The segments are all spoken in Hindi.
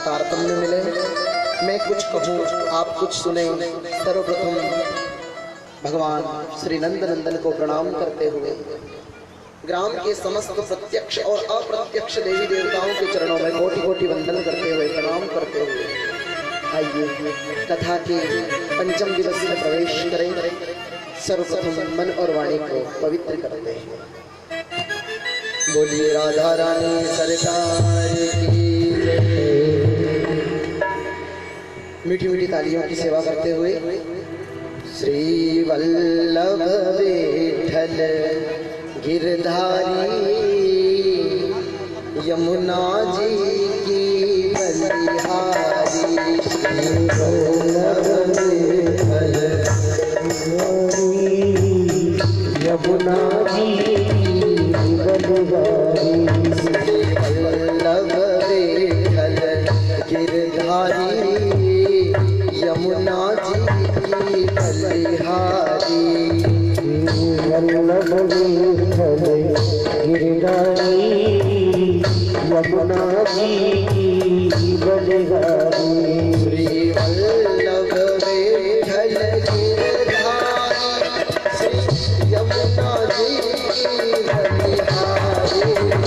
तारतम्य मिले। मैं कुछ कहूँ, आप कुछ सुने। सर्वप्रथम भगवान श्री नंद नंदन को प्रणाम करते हुए ग्राम के समस्त प्रत्यक्ष और अप्रत्यक्ष देवी देवताओं के चरणों में कोटि कोटि वंदन करते हुए, प्रणाम करते हुए आइए कथा के पंचम दिवस में प्रवेश करें। सर्वप्रथम मन और वाणी को पवित्र करते हैं। बोलिए राधा रानी सरकार की जय। मीठी मीठी तालियों की सेवा करते हुए श्री वल्लभ विठ्ठल गिरधारी यमुना जी की बलिहारी। श्री वल्लभ विठ्ठल यमुना जी की बलिहारी। श्री वल्लभ विठ्ठल गिरधारी यमुना जी की बलिहारी। वल्लभ विठ्ठल गिरधारी यमुना जी की बलिहारी। श्री वल्लभ विठ्ठल गिरधारी श्री यमुना जी की बलिहारी। वल्लभ विठ्ठल गिरधारी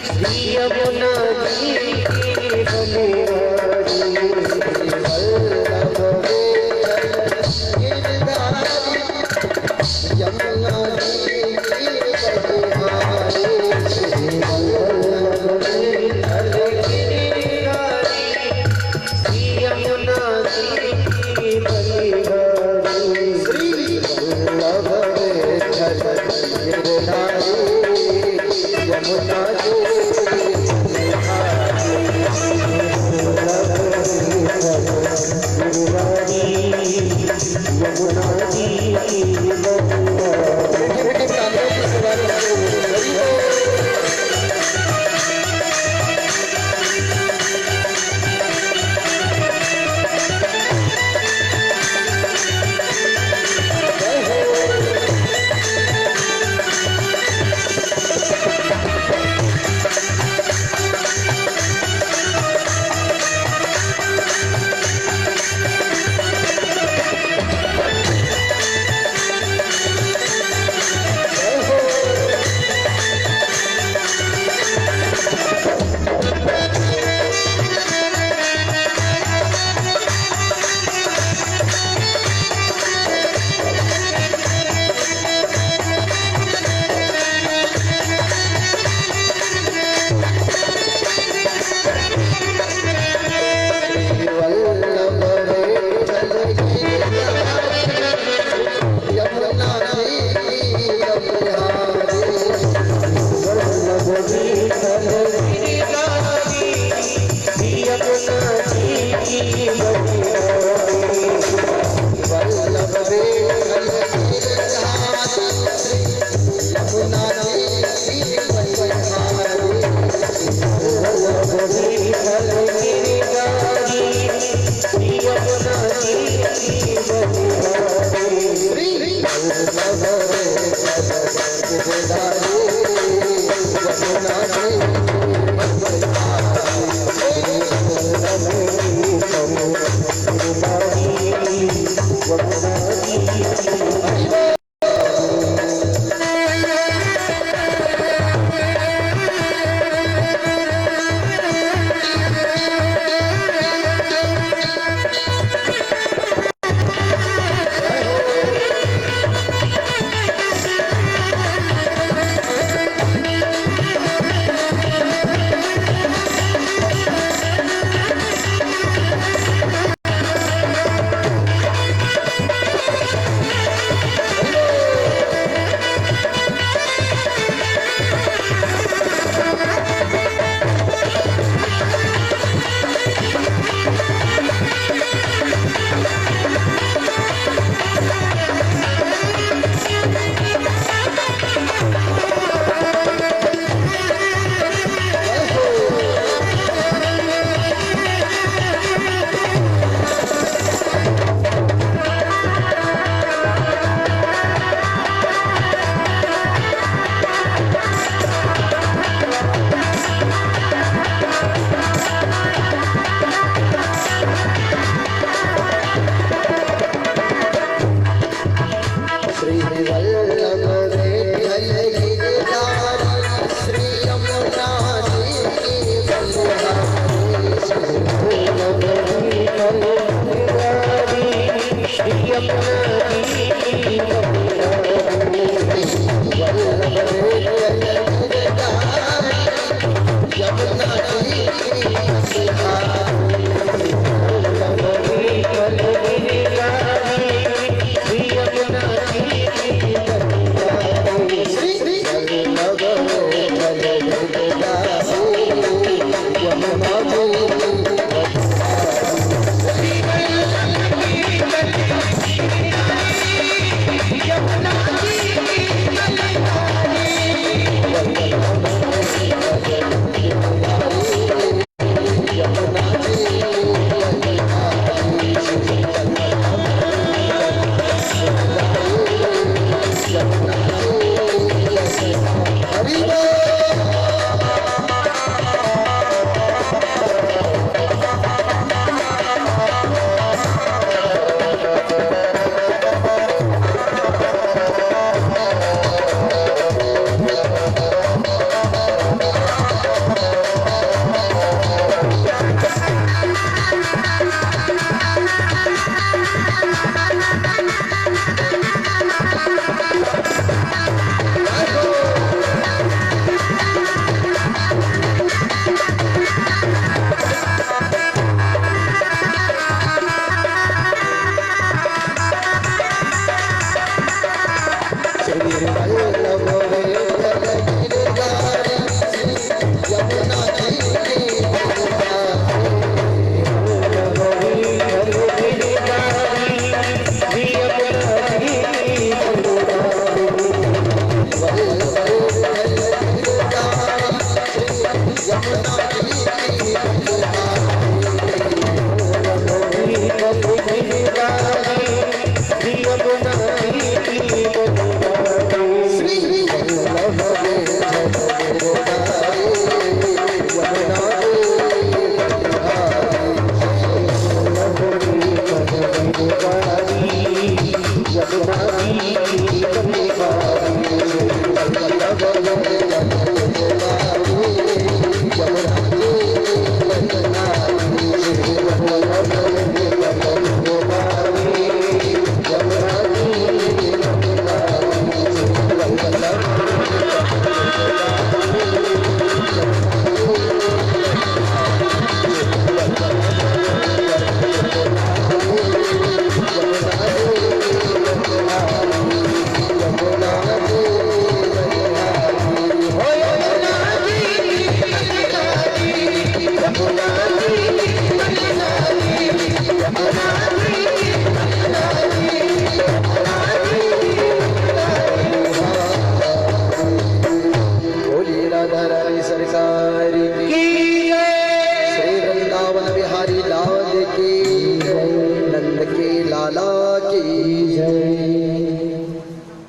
श्री यमुना जी की बलिहारी।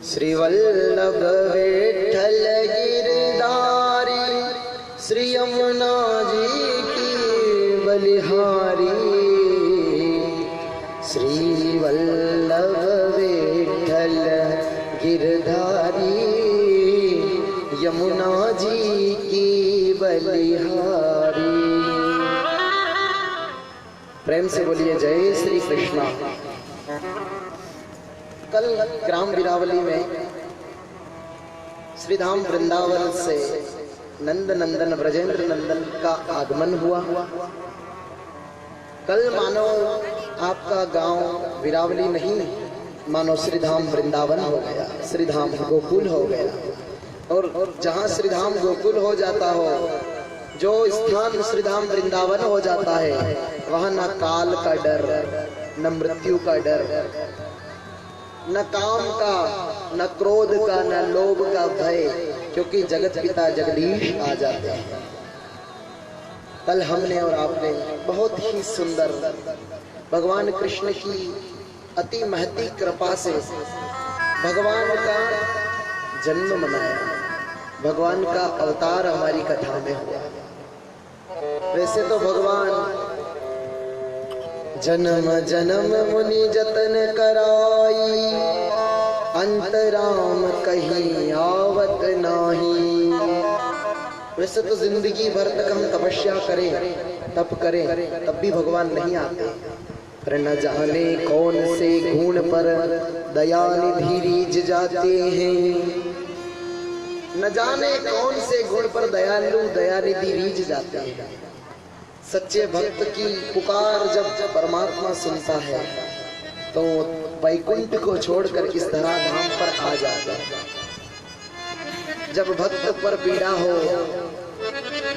श्रीवल्लभ विठ्ठल गिरधारी, श्री यमुना जी की बलिहारी। श्री वल्लभ विठ्ठल गिरधारी, यमुना जी की बलिहारी। प्रेम से बोलिए जय श्री कृष्णा। कल ग्राम बिरावली में श्रीधाम वृंदावन से नंद नंदन ब्रजेंद्र नंदन का आगमन हुआ। कल मानो आपका गांव बिरावली नहीं, मानो श्रीधाम वृंदावन हो गया, श्रीधाम गोकुल हो गया। और जहां श्रीधाम गोकुल हो जाता हो, जो स्थान श्रीधाम वृंदावन हो जाता है, वहां न काल का डर, न मृत्यु का डर, न काम का, न क्रोध का, न लोभ का भय, क्योंकि जगत पिता जगदीश आ जाते हैं। कल हमने और आपने बहुत ही सुंदर भगवान कृष्ण की अति महती कृपा से भगवान का जन्म मनाया, भगवान का अवतार हमारी कथा में हुआ। वैसे तो भगवान जन्म जन्म मुनि जतन कराई, अंतराम कहीं आवत नाही। वैसे तो जिंदगी भर तक हम तपस्या करें, तप करें, तब भी भगवान नहीं आते। पर न जाने कौन से गुण पर दया निधि रीझ जाते हैं। न जाने कौन से गुण पर दयालु दयानिधि रीझ जाते हैं। सच्चे भक्त की पुकार जब परमात्मा सुनता है तो वैकुंठ को छोड़कर इस धरा धाम पर आ जाता है। जब भक्त पर पीड़ा हो,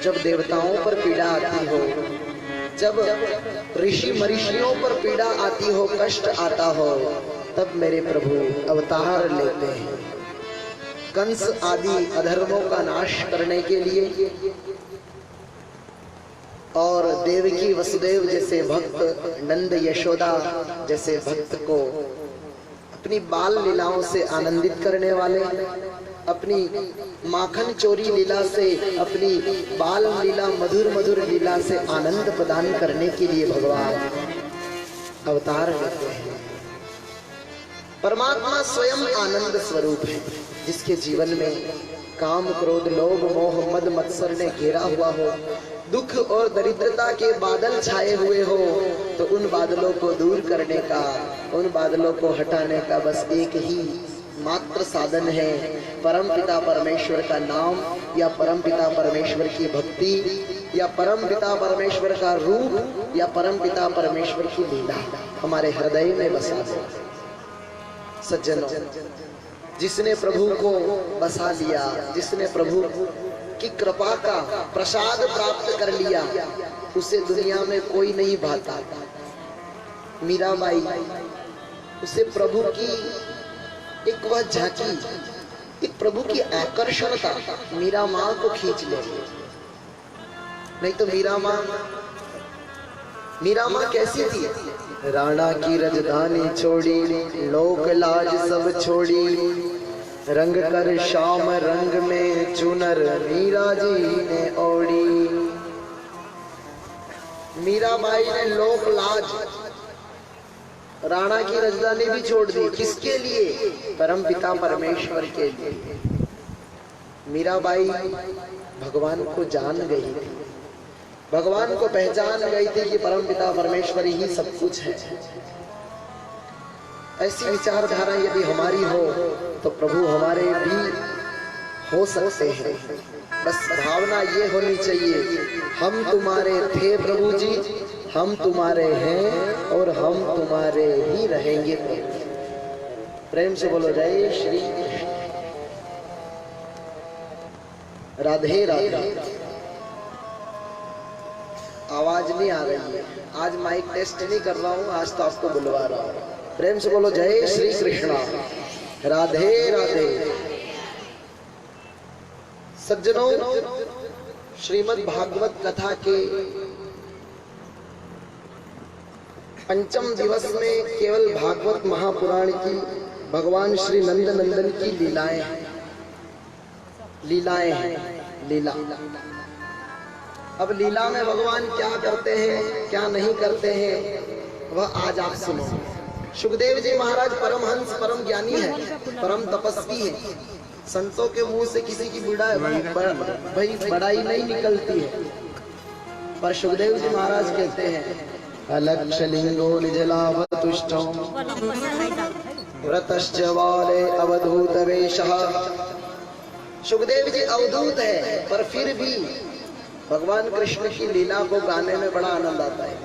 जब देवताओं पर पीड़ा आती हो, जब ऋषि मरीषियों पर पीड़ा आती हो, कष्ट आता हो, तब मेरे प्रभु अवतार लेते हैं। कंस आदि अधर्मों का नाश करने के लिए और देवकी वसुदेव जैसे भक्त, नंद यशोदा जैसे भक्त को अपनी बाल लीलाओं से आनंदित करने वाले, अपनी माखन चोरी लीला से, अपनी बाल लीला मधुर मधुर लीला से आनंद प्रदान करने के लिए भगवान अवतार लेते हैं। परमात्मा स्वयं आनंद स्वरूप है, जिसके जीवन में काम क्रोध लोभ मोह मद मत्सर ने घेरा हुआ हो, दुख और दरिद्रता के बादल छाए हुए हो, तो उन बादलों को दूर करने का, उन बादलों को हटाने का बस एक ही मात्र साधन है, परमपिता परमेश्वर का नाम, या परमपिता परमेश्वर की भक्ति, या परमपिता परमेश्वर का रूप, या परमपिता परमेश्वर की लीला हमारे हृदय में बसा दो। सज्जनों, जिसने प्रभु को बसा लिया, जिसने प्रभु की कृपा का प्रसाद प्राप्त कर लिया, उसे दुनिया में कोई नहीं भाता। मीराबाई, उसे प्रभु की एक वह झांकी, एक प्रभु की आकर्षणता मीरा माँ को खींच ले। नहीं तो मीरा माँ कैसी थी? राणा की रजधानी छोड़ी, लोक लाज सब छोड़ी, रंग कर श्याम रंग में चुनर मीरा जी ने ओढ़ी। मीराबाई ने लोक लाज, राणा की राजधानी भी छोड़ दी। किसके लिए? परमपिता परमेश्वर के लिए। मीराबाई भगवान को जान गई थी, भगवान को पहचान गई थी कि परमपिता परमेश्वर ही सब कुछ है। ऐसी विचारधारा यदि हमारी हो तो प्रभु हमारे भी हो सकते हैं। बस भावना ये होनी चाहिए, हम तुम्हारे थे प्रभु जी, हम तुम्हारे हैं और हम तुम्हारे ही रहेंगे प्रभु। प्रेम से बोलो जय श्री कृष्ण। राधे राधे। आवाज नहीं आ रही है, आज माइक टेस्ट नहीं कर रहा हूँ, आज तो आपको बुलवा रहा हूँ। प्रेम से बोलो जय श्री कृष्ण। राधे राधे। सज्जनों, श्रीमद् भागवत कथा के पंचम दिवस में केवल भागवत महापुराण की भगवान श्री नंद नंदन की लीलाएं हैं, लीला। अब लीला में भगवान क्या करते हैं, क्या नहीं करते हैं, वह आज आप सुनो। सुखदेव जी महाराज परमहंस, परम ज्ञानी है, परम तपस्वी है। संतों के मुंह से किसी की बड़ाई नहीं निकलती है, पर सुखदेव जी महाराज कहते हैं, अलक्ष लिंगो निजलाभतुष्टो व्रतश्च वाले अवधूत वेशः। सुखदेव जी अवधूत है, पर फिर भी भगवान कृष्ण की लीला को गाने में बड़ा आनंद आता है,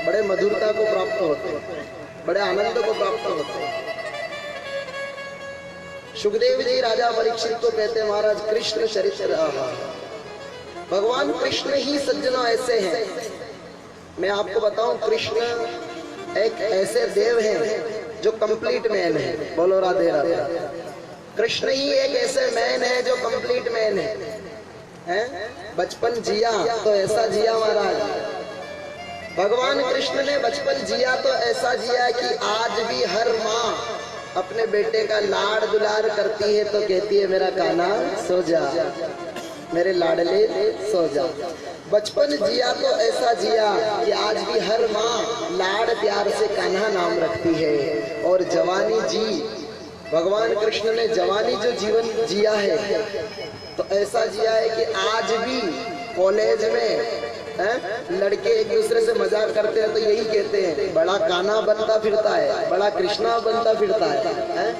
बड़े मधुरता को प्राप्त होते हैं, बड़े आनंद को प्राप्त होते हैं। सुखदेव जी राजा परीक्षित को कहते हैं, महाराज कृष्ण चरित्र, भगवान कृष्ण ही सज्जनों ऐसे हैं। मैं आपको बताऊं, कृष्ण एक ऐसे देव हैं जो कंप्लीट मैन है। बोलो राधे राधे। कृष्ण ही एक ऐसे मैन है जो कंप्लीट मैन है। बचपन जिया तो ऐसा जिया महाराज, भगवान कृष्ण ने बचपन जिया तो ऐसा जिया कि आज भी हर माँ अपने बेटे का लाड़ दुलार करती है तो कहती है, मेरा कान्हा सो जा, मेरे लाडले सो जा। बचपन जिया तो ऐसा जिया कि आज भी हर माँ लाड़ प्यार से कान्हा नाम रखती है। और जवानी जी, भगवान कृष्ण ने जवानी जो जीवन जिया है तो ऐसा जिया है कि आज भी कॉलेज में लड़के एक दूसरे से मजाक करते हैं तो यही कहते हैं, बड़ा कान्हा बनता फिरता है, बड़ा कृष्णा बनता फिरता है।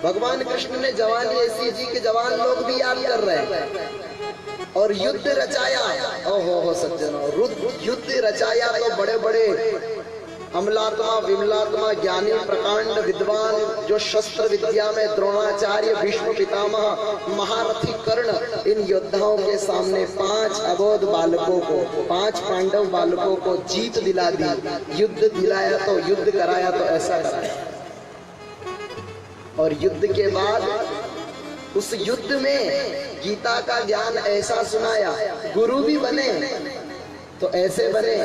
भगवान कृष्ण ने जवानी ऐसी जी कि जवान लोग भी याद कर रहे हैं। और युद्ध रचाया, ओहो सज्जनों, युद्ध रचाया तो बड़े बड़े अमलात्मा विमलात्मा ज्ञानी प्रकांड विद्वान, जो शस्त्र विद्या में द्रोणाचार्य भीष्म पितामह महारथी कर्ण, इन योद्धाओं के सामने 5 अबोध बालकों को, 5 पांडव बालकों को जीत दिला दी। युद्ध दिलाया तो युद्ध कराया तो ऐसा कराया। और युद्ध के बाद उस युद्ध में गीता का ज्ञान ऐसा सुनाया, गुरु भी बने तो ऐसे बने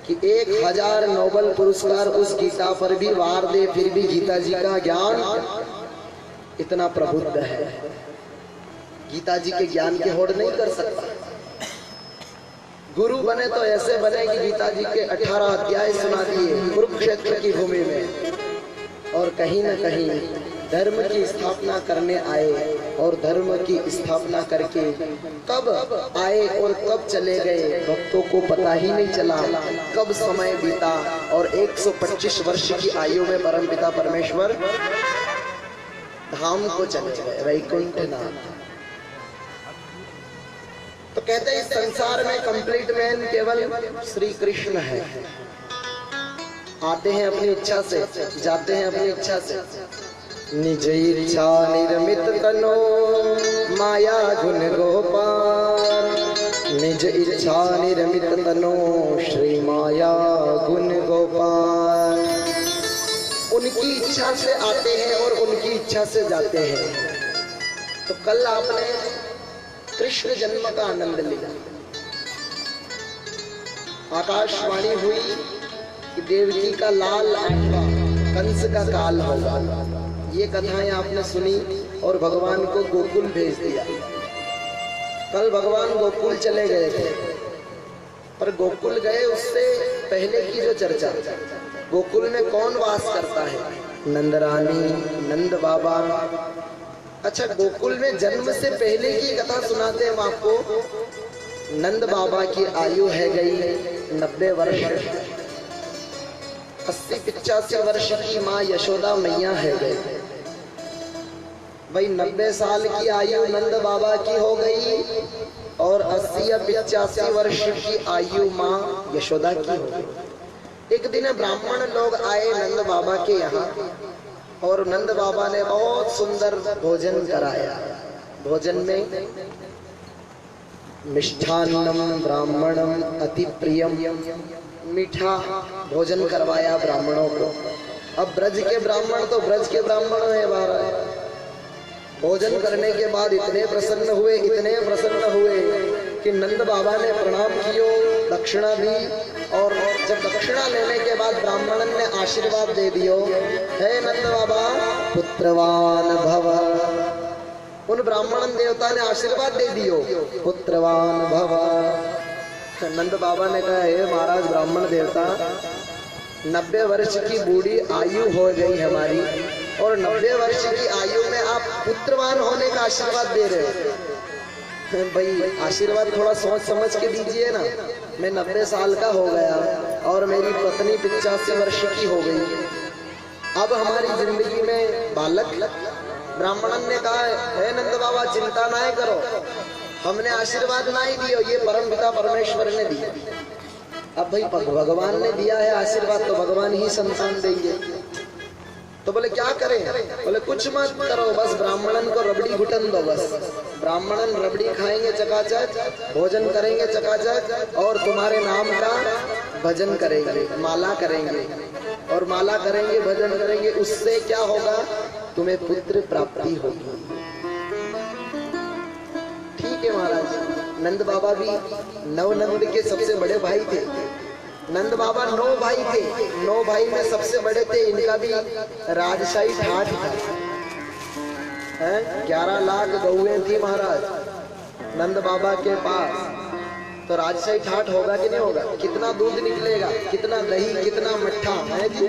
कि 1000 नोबेल पुरस्कार उस गीता पर भी वार दे, फिर भी गीता जी का ज्ञान इतना प्रबुद्ध है, गीता जी के ज्ञान की होड़ नहीं कर सकता। गुरु बने तो ऐसे बने कि गीता जी के 18 अध्याय सुना दिए कुरुक्षेत्र की भूमि में, और कहीं न कहीं धर्म की स्थापना करने आए, और धर्म की स्थापना करके कब आए और कब चले गए भक्तों को पता ही नहीं चला। कब समय बीता और 125 वर्ष की आयु में परमपिता परमेश्वर धाम को चले गए, वैकुंठ नाथ। तो कहते हैं इस संसार में कंप्लीट मैन केवल श्री कृष्ण है। आते हैं अपनी इच्छा से, जाते हैं अपनी इच्छा से। निज इच्छा निर्मित तनो माया गुण गोपाल, निज इच्छा निर्मित तनो श्री माया गुण गोपाल। उनकी इच्छा से आते हैं और उनकी इच्छा से जाते हैं। तो कल आपने कृष्ण जन्म का आनंद लिया, आकाशवाणी हुई कि देवकी का लाल आएगा, कंस का काल होगा। ये कथाएं आपने सुनी और भगवान को गोकुल भेज दिया। कल भगवान गोकुल चले गए थे, पर गोकुल गए उससे पहले की जो चर्चा, गोकुल में कौन वास करता है? नंद रानी, नंद बाबा। अच्छा, गोकुल में जन्म से पहले की कथा सुनाते हैं आपको। नंद बाबा की आयु है गई 90 वर्ष, 80-85 वर्ष की माँ यशोदा मैया है गई। भाई 90 साल की आयु नंद बाबा की हो गई और 80 या 85 वर्ष की आयु माँ यशोदा की हो गई। एक दिन ब्राह्मण लोग आए नंद बाबा के यहाँ, और नंद बाबा ने बहुत सुंदर भोजन कराया। भोजन में मिष्ठान्नम ब्राह्मणम अति प्रियम, मीठा भोजन करवाया ब्राह्मणों को। अब ब्रज के ब्राह्मण तो ब्रज के ब्राह्मण है बाहर। भोजन करने के बाद इतने प्रसन्न हुए, इतने प्रसन्न हुए कि नंद बाबा ने प्रणाम कियो, दक्षिणा दी, और जब दक्षिणा लेने के बाद ब्राह्मणन ने आशीर्वाद दे दियो, हे नंद बाबा पुत्रवान भव। उन ब्राह्मण देवता ने आशीर्वाद दे दियो, पुत्रवान भव। नंद बाबा ने कहा, हे महाराज ब्राह्मण देवता, 90 वर्ष की बूढ़ी आयु हो गई हमारी, और 90 वर्ष की आयु में आप पुत्रवान होने का आशीर्वाद दे रहे हो। भाई आशीर्वाद थोड़ा सोच समझ के दीजिए ना। मैं 90 साल का हो गया और मेरी पत्नी 85 वर्ष की हो गई, अब हमारी जिंदगी में बालक। ब्राह्मणन ने कहा, हे नंद बाबा चिंता ना करो, हमने आशीर्वाद ना ही दियो, ये परमपिता परमेश्वर ने दिया। अब भाई भगवान ने दिया है आशीर्वाद तो भगवान ही संतान देंगे। तो बोले क्या करें? बोले कुछ मत करो, बस ब्राह्मणन को रबड़ी घुटन दो। बस ब्राह्मणन रबड़ी खाएंगे चकाचक, भोजन करेंगे चकाचक, और तुम्हारे नाम का भजन करेंगे, माला करेंगे, और माला करेंगे, भजन करेंगे। उससे क्या होगा? तुम्हें पुत्र प्राप्ति होगी। ठीक है महाराज। नंद बाबा भी नवनंद के सबसे बड़े भाई थे। नंद बाबा 9 भाई थे, 9 भाई में सबसे बड़े थे। इनका भी राजशाही ठाठ था। 11 लाख गौएं थी महाराज नंद बाबा के पास। तो राजशाही ठाठ होगा कि नहीं होगा? कितना दूध निकलेगा, कितना दही, कितना मट्ठा है जी।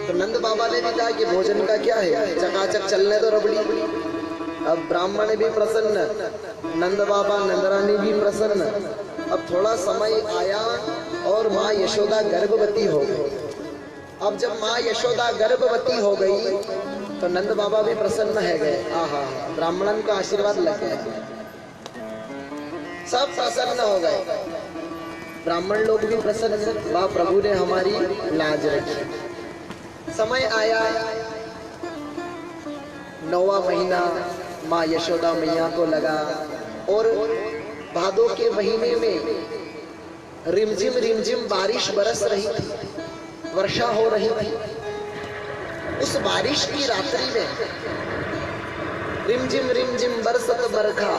तो नंद बाबा ने भी कहा कि भोजन का क्या है, चकाचक चलने दो रबड़ी। अब ब्राह्मण भी प्रसन्न, नंद बाबा नंदरानी भी प्रसन्न। अब थोड़ा समय आया और माँ यशोदा गर्भवती हो गई। अब जब माँ यशोदा गर्भवती हो गई तो नंद बाबा भी प्रसन्न है गए। आहा, ब्राह्मणन का आशीर्वाद लग गया, सब प्रसन्न हो गए। ब्राह्मण लोग भी प्रसन्न, वाह प्रभु ने हमारी लाज रखी। समय आया, 9वां महीना माँ यशोदा मैया को लगा और भादों के महीने में रिमझिम बारिश बरस रही थी, वर्षा हो रही थी। उस बारिश की रात्रि में रिमझिम बरसत बरखा,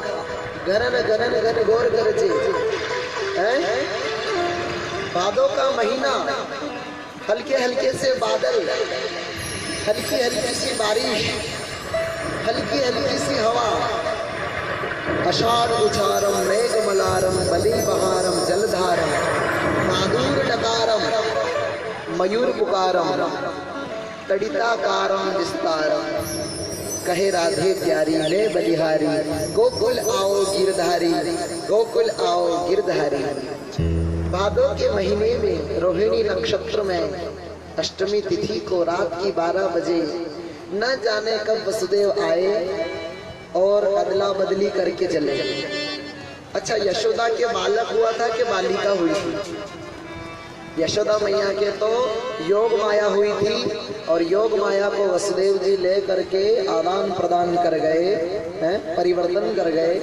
गरन गरन गन गोर गरजे। भादों का महीना, हल्के हल्के से बादल, हल्की हल्की सी बारिश, हल्की हल्की सी हवा। आषाढ़ उचारम मेघ मलारम बलि बहारम जलधारम माधुर डकारम मयूर पुकारम तड़िताकारम विस्तारम। कहे राधे प्यारी ले बलिहारी, गोकुल आओ गिरधारी, गोकुल आओ गिरधारी। भादों के महीने में रोहिणी नक्षत्र में अष्टमी तिथि को रात की 12 बजे न जाने कब वसुदेव आए और अदला बदली करके चले। अच्छा, यशोदा के बालक हुआ था कि बालिका हुई थी? यशोदा मैया के तो योग माया हुई थी और योग माया को वसुदेव जी ले करके आदान प्रदान कर गए हैं, परिवर्तन कर गए।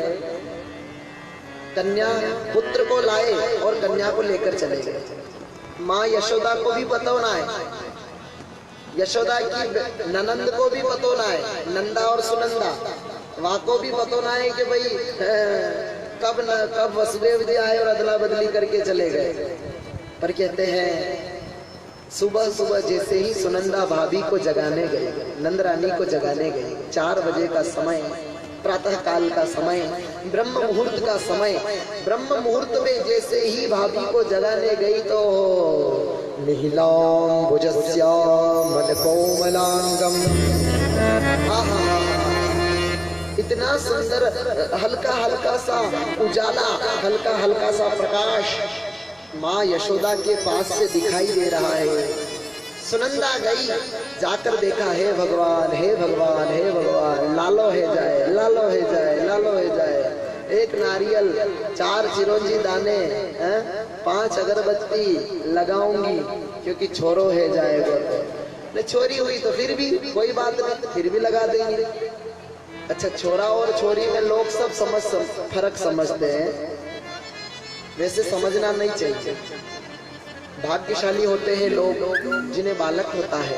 कन्या पुत्र को लाए और कन्या को लेकर चले गए। माँ यशोदा को भी पता होना है, यशोदा की ननंद को भी पता होना है, नंदा और सुनंदा वहां को भी पता होना है कि भाई कब वसुदेव जी आए और अदला बदली करके चले गए। पर कहते हैं सुबह सुबह जैसे ही सुनंदा भाभी को जगाने गए, नंद रानी को जगाने गए, 4 बजे का समय, प्रातः काल का समय, ब्रह्म मुहूर्त का समय। ब्रह्म मुहूर्त में जैसे ही भाभी को जगाने गई तो निहिलां भुजस्याम मलकोमलांगम, इतना सुंदर हल्का हल्का सा उजाला, हल्का हल्का सा प्रकाश माँ यशोदा के पास से दिखाई दे रहा है। सुनंदा गई, जाकर देखा, हे भगवान हे भगवान हे भगवान, लालो है जाए, लालो है जाए, लालो है जाए। 1 नारियल, 4 चिरौंजी दाने, 5 अगरबत्ती लगाऊंगी क्योंकि छोरो है जाएगा। नहीं छोरी हुई तो फिर भी कोई बात नहीं, फिर भी लगा देंगे। अच्छा, छोरा और छोरी में लोग सब फर्क समझते हैं, वैसे समझना नहीं चाहिए। भाग्यशाली होते हैं लोग जिन्हें बालक होता है,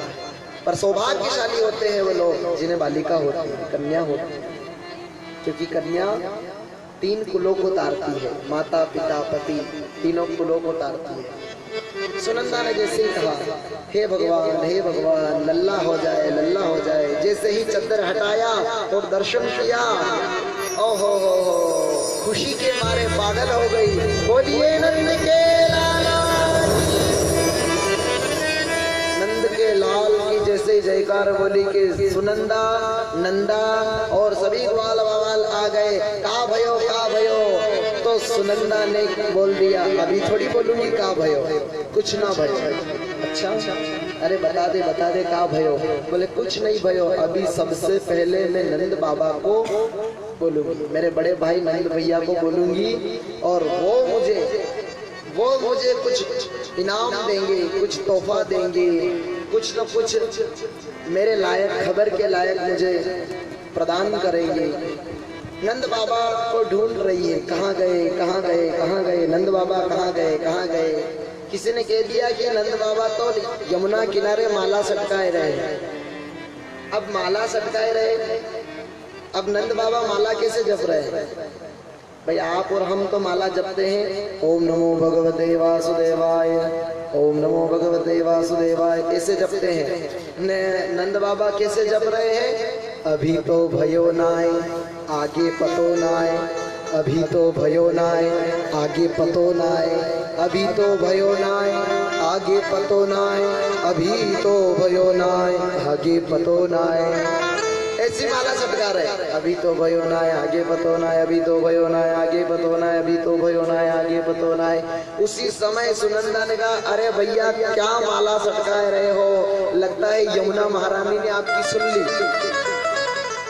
पर सौभाग्यशाली होते हैं वो लोग जिन्हें बालिका होती है, कन्या होती है। क्योंकि कन्या 3 कुलों को तारती है, माता पिता पति, तीनों कुलों को तारती है। सुनंदा ने जैसे ही कहा, हे भगवान लल्ला हो जाए, लल्ला हो जाए, जैसे ही चद्दर हटाया और दर्शन किया, ओहो हो, खुशी के मारे पागल हो गई। बोलिए नंद के लाला, नंद के लाल की जैसे जयकार बोली कि सुनंदा, नंदा और सभी ग्वाल बवाल आ गए। का भयो तो सुनंदा ने बोल दिया, अभी थोड़ी बोलूंगी का भयो, कुछ ना भयो। अच्छा, अरे बता दे का भयो? बोले कुछ नहीं भयो, अभी सबसे पहले मैं नंद बाबा को बोलूंगी, मेरे बड़े भाई नंद भैया को बोलूंगी और वो मुझे कुछ इनाम देंगे, कुछ तोहफा देंगे, कुछ न कुछ मेरे लायक, खबर के लायक मुझे प्रदान करेंगे। नंद बाबा को ढूंढ रही है, कहाँ गए नंद बाबा, कहाँ गए। किसी ने कह दिया कि नंद बाबा तो यमुना किनारे माला सटकाए रहे। अब माला सटकाए रहे, अब नंद बाबा माला कैसे जप रहे हैं? भाई आप और हम तो माला जपते हैं, ओम नमो भगवते वासुदेवाय, ओम नमो भगवते वासुदेवाय, कैसे जपते हैं। नंद बाबा कैसे जप रहे हैं? अभी तो भयो नाय आगे पतो नाय, अभी तो भयो नाय आगे पतो नाय, अभी तो भयो नाय आगे पतो नाय, अभी तो भयो नाय आगे पतो नाय। ऐसी माला सटका रहे, अभी तो भयो ना है आगे पतो ना है, अभी तो भयो ना है आगे पतो ना है, अभी तो भयो ना है आगे पतो ना है। उसी समय सुनंदा ने कहा, अरे भैया क्या माला सटका रहे हो, लगता है यमुना महारानी ने आपकी सुन ली।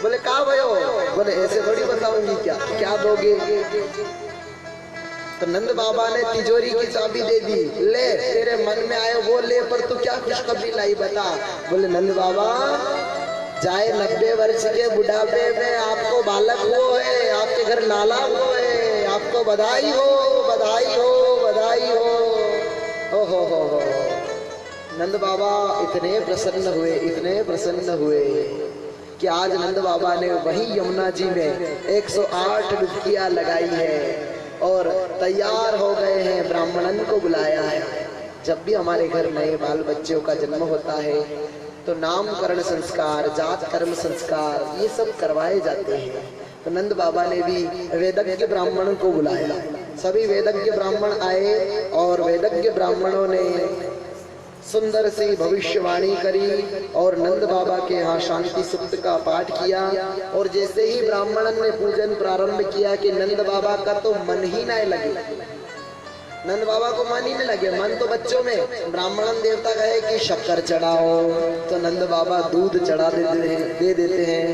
बोले कहा भयो? बोले ऐसे थोड़ी बताऊंगी, क्या दोगे? तो नंद बाबा ने तिजोरी की चाबी दे दी, ले तेरे मन में आए वो ले, पर तू क्या खुशखबरी लाई बता। बोले नंद बाबा, जाए 90 वर्ष के बुढ़ापे में आपको बालक हुआ है, आपके घर लाला हुआ है, आपको बधाई हो, बधाई हो, बधाई हो। ओ हो। नंद बाबा इतने प्रसन्न हुए, इतने प्रसन्न हुए कि आज नंद बाबा ने वही यमुना जी में 108 डुबकियां लगाई है और तैयार हो गए हैं, ब्राह्मणन को बुलाया है। जब भी हमारे घर नए बाल बच्चों का जन्म होता है तो नामकरण संस्कार, जात कर्म संस्कार ये सब करवाए जाते हैं। तो नंद बाबा ने भी वेदज्ञ ब्राह्मणों को बुलाया, सभी वेदज्ञ ब्राह्मण आए और वेदज्ञ ब्राह्मणों ने सुंदर सी भविष्यवाणी करी और नंद बाबा के यहाँ शांति सूक्त का पाठ किया। और जैसे ही ब्राह्मणन ने पूजन प्रारंभ किया कि नंद बाबा का तो मन ही न लगे, नंद बाबा को मन ही नहीं लगे, मन तो बच्चों में। ब्राह्मणन देवता कहे कि शक्कर चढ़ाओ तो नंद बाबा दूध चढ़ा दे देते हैं।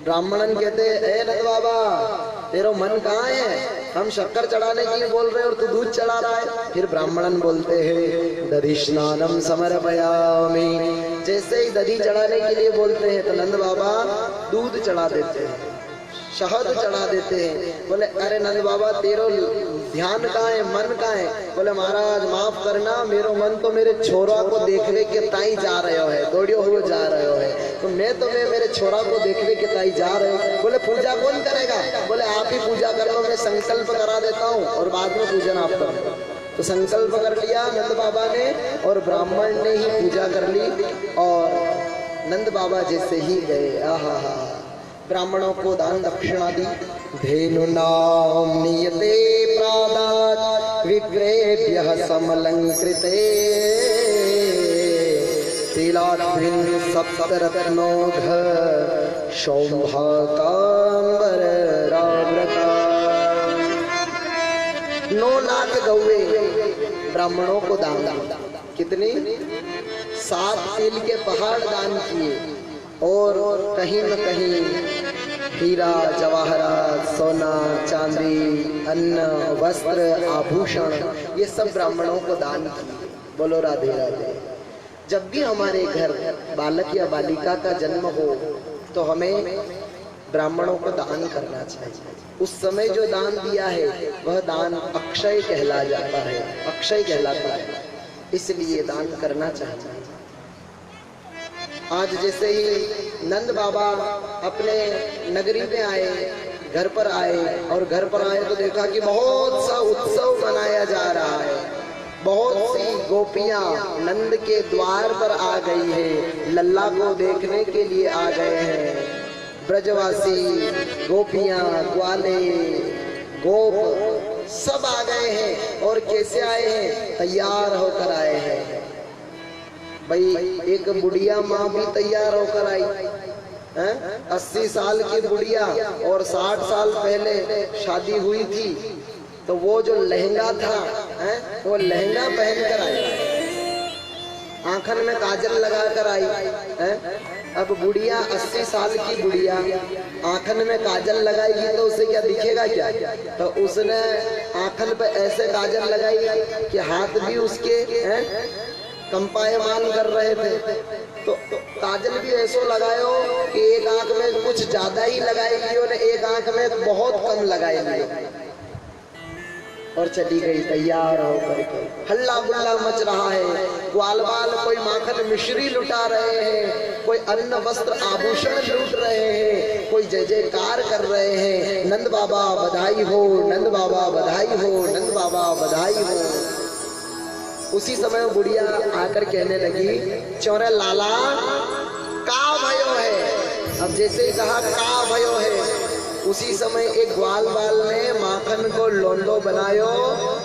ब्राह्मणन कहते ए नंद बाबा तेरा मन कहाँ है, हम शक्कर चढ़ाने के लिए बोल रहे और तू दूध चढ़ा रहा है। फिर ब्राह्मणन बोलते हैं दधि स्नानम समर्पयामि, जैसे ही दधि चढ़ाने के लिए बोलते हैं तो नंद बाबा दूध चढ़ा देते हैं, शहद चढ़ा देते हैं। बोले अरे नंद बाबा तेरो ध्यान कहाँ है, मन कहाँ है? बोले महाराज माफ करना, मेरो मन तो मेरे छोरा को देखने के ताई जा रहे हो है, दौड़ियो हुए जा रहे हो है, तो मैं मेरे छोरा को देखने के ताई जा रहे हो। बोले पूजा कौन करेगा? बोले आप ही पूजा कर लो, मैं संकल्प करा देता हूँ और बाद में पूजन आप करो। तो संकल्प कर लिया नंद बाबा ने और ब्राह्मण ने ही पूजा कर ली। और नंद बाबा जैसे ही गए, आहा, ब्राह्मणों को दान दक्षिणा दी। धेनुनाम नियते प्रादात् विप्रेभ्यः समलंकृते तिलाद्भिः सप्तरत्नौघ शोभाकाम्बरावृता। 9 लाख गौवे ब्राह्मणों को दान दी। कितनी? 7 तिल के पहाड़ दान किए और कहीं न कहीं हीरा जवाहरात, सोना चांदी, अन्न, वस्त्र, आभूषण ये सब ब्राह्मणों को दान किए। बोलो राधे राधे। जब भी हमारे घर बालक या बालिका का जन्म हो तो हमें ब्राह्मणों को दान करना चाहिए। उस समय जो दान दिया है वह दान अक्षय कहला जाता है, अक्षय कहलाता है, इसलिए दान करना चाहिए। आज जैसे ही नंद बाबा अपने नगरी में आए, घर पर आए और घर पर आए तो देखा कि बहुत सा उत्सव मनाया जा रहा है। बहुत सी गोपियां नंद के द्वार पर आ गई है, लल्ला को देखने के लिए आ गए हैं। ब्रजवासी गोपियां, ग्वाले, गोप सब आ गए हैं। और कैसे आए हैं? तैयार होकर आए हैं। भाई एक बुढ़िया माँ भी तैयार होकर आई है, 80 साल की बुढ़िया और 60 साल पहले शादी हुई थी, तो वो जो लहंगा था है वो लहंगा पहनकर आई, आंखन में काजल लगाकर आई है। अब बुढ़िया 80 साल की बुढ़िया आंखन में काजल लगाएगी तो उसे क्या दिखेगा क्या? तो उसने आंखन पे ऐसे काजल लगाई कि हाथ भी उसके हैं कंपायमान कर रहे थे। तो काजल भी ऐसो लगायो कि एक आंख में कुछ ज्यादा ही लगाएगी और एक आंख में बहुत कम लगाएगी। और चली गई तैयार होकर के। हल्ला गुल्ला मच रहा है, ग्वाल बाल कोई माखन मिश्री लुटा रहे हैं, कोई अन्न वस्त्र आभूषण लूट रहे हैं, कोई जय जयकार कर रहे हैं, नंद बाबा बधाई हो, नंद बाबा बधाई हो, नंद बाबा बधाई हो। उसी समय बुढ़िया आकर कहने लगी, चौरे लाला का भयो है। अब जैसे ही कहा का भयो है, उसी समय एक ग्वाल बाल ने माखन को लोंडो बनायो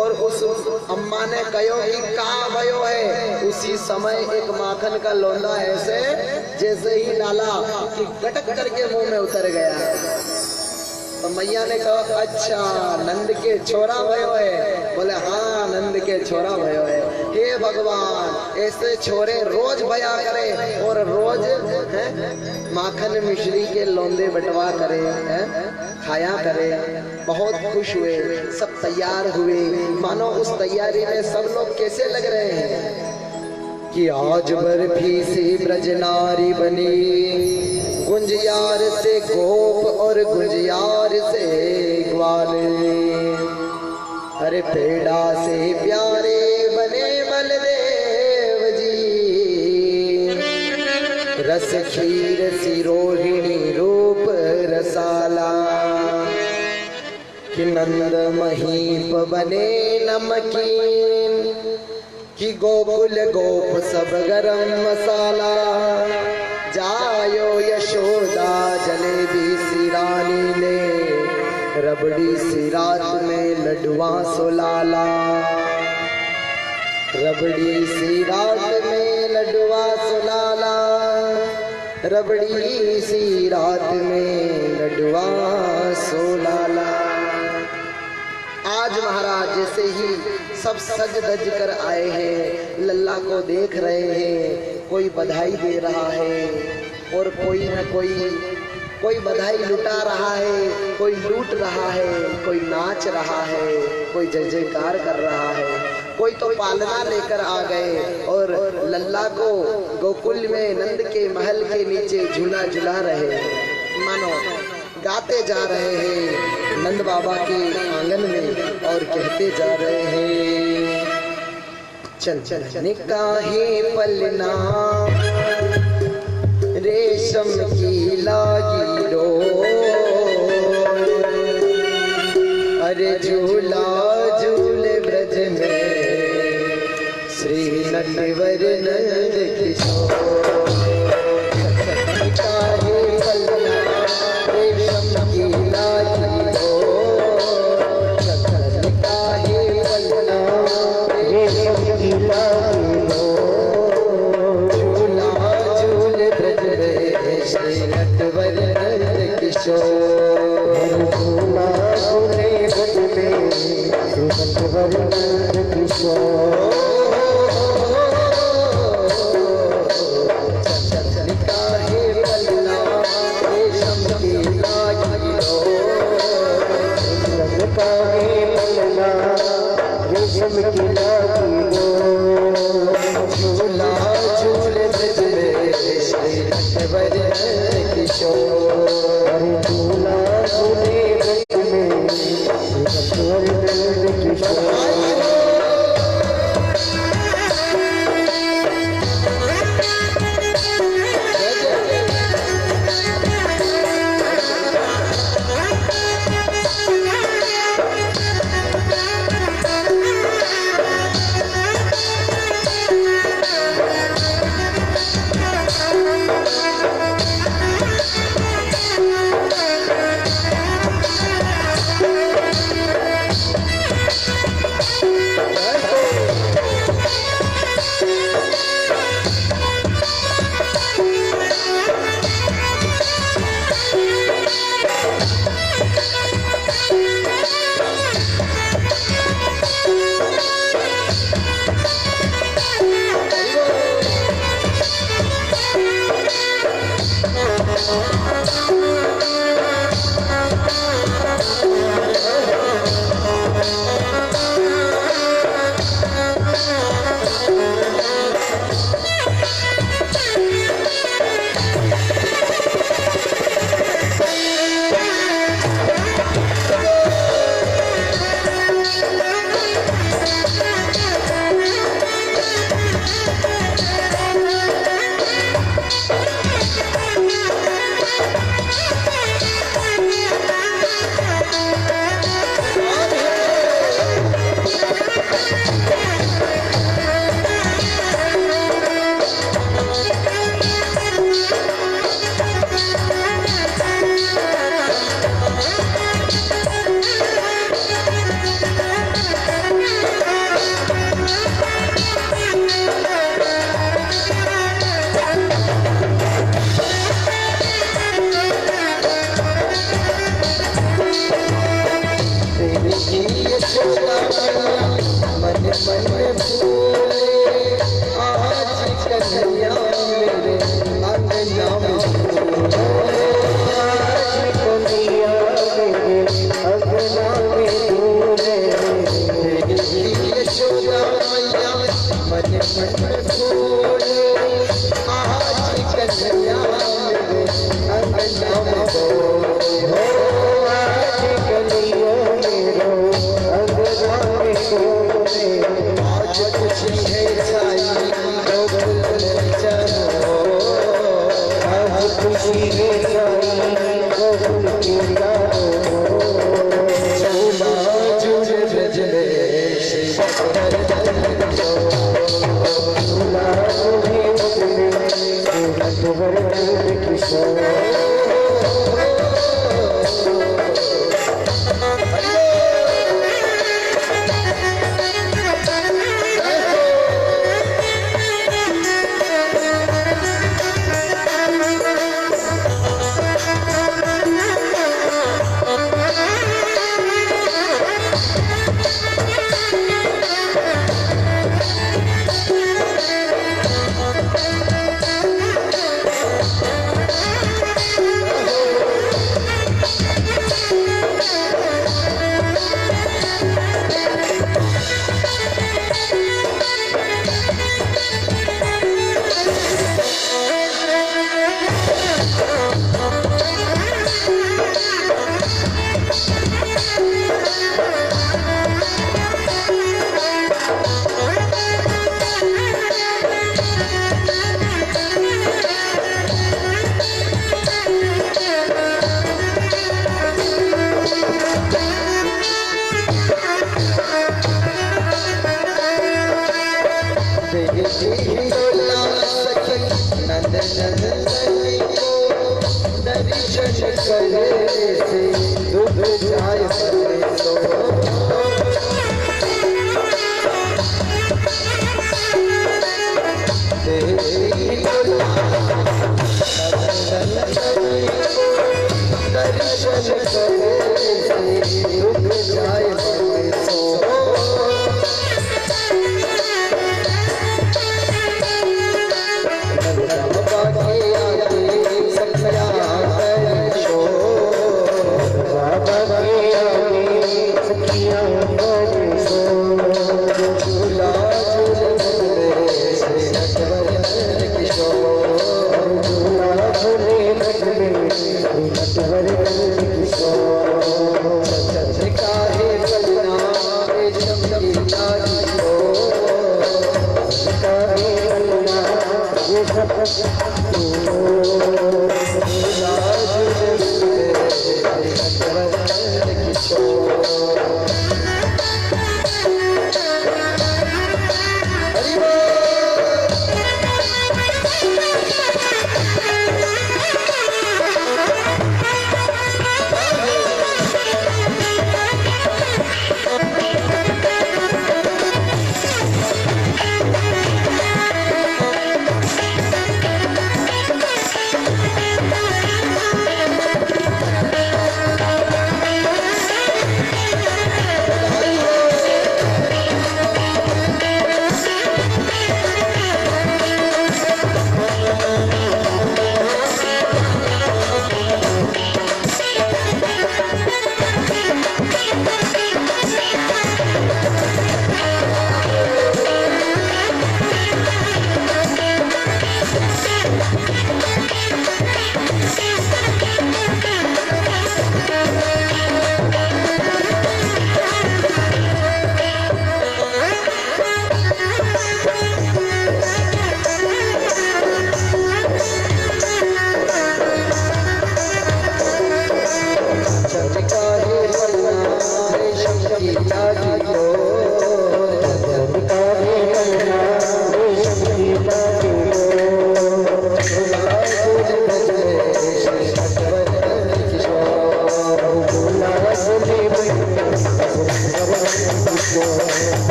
और उस अम्मा ने कहो कि का भयो है। उसी समय एक माखन का लोंडा ऐसे जैसे ही डाला कि गटक करके मुंह में उतर गया। तो मैया ने कहा अच्छा नंद के छोरा भयो है? बोले हाँ नंद के छोरा भयो है। हे भगवान ऐसे छोरे रोज भया करे और रोज माखन मिश्री के लौंदे बटवा करे खाया करे। बहुत खुश हुए, सब तैयार हुए। मानो उस तैयारी में सब लोग कैसे लग रहे हैं कि आज बर्फी सी ब्रज नारी बनी, गुंजियार से गोप और गुंजियार से ग्वाल, अरे पेड़ा से प्यारे बने बलदेव जी, रस खीर सी रोहिणी रूप रसाला, कि नंद महीप बने नमकीन, कि गोकुल गोप सब गरम मसाला, जायो यशोदा जलेबी सी रानी ने, रबड़ी सी रात में लडुआ सुलाला, रबड़ी सी रात में लडुआ सुलाला, रबड़ी सी रात में लडुआ सुलाला। आज महाराज जैसे ही सब सज धज कर आए हैं, लल्ला को देख रहे हैं, कोई बधाई दे रहा है और कोई न कोई बधाई लुटा रहा है, कोई लूट रहा है, कोई नाच रहा है, कोई जय जयकार कर रहा है, कोई तो पालना लेकर आ गए और लल्ला को गोकुल में नंद के महल के नीचे झूला झुला रहे, मानो गाते जा रहे हैं नंद बाबा के आंगन में और कहते जा रहे हैं, चल चल निकाहे पलना रेशम की लागी डोर, अरे झूला झूले ब्रज में श्री नटवर नंद किशोर, निकाहे पलना रेशम की लागी डोर, निकाहे पलना रेशम की लागी डोर, झूला झूले ब्रज में श्री नटवर नंद किशोर, झूला झूले ब्रज में श्री नटवर नंद किशोर, निकाहे पलना रेशम की लागी डोर, निकाहे पलना रेशम की लागी डोर, झूला झूले ब्रज में श्री नटवर नंद किशोर, झूला झूले ब्रज में श्री नटवर नंद किशोर।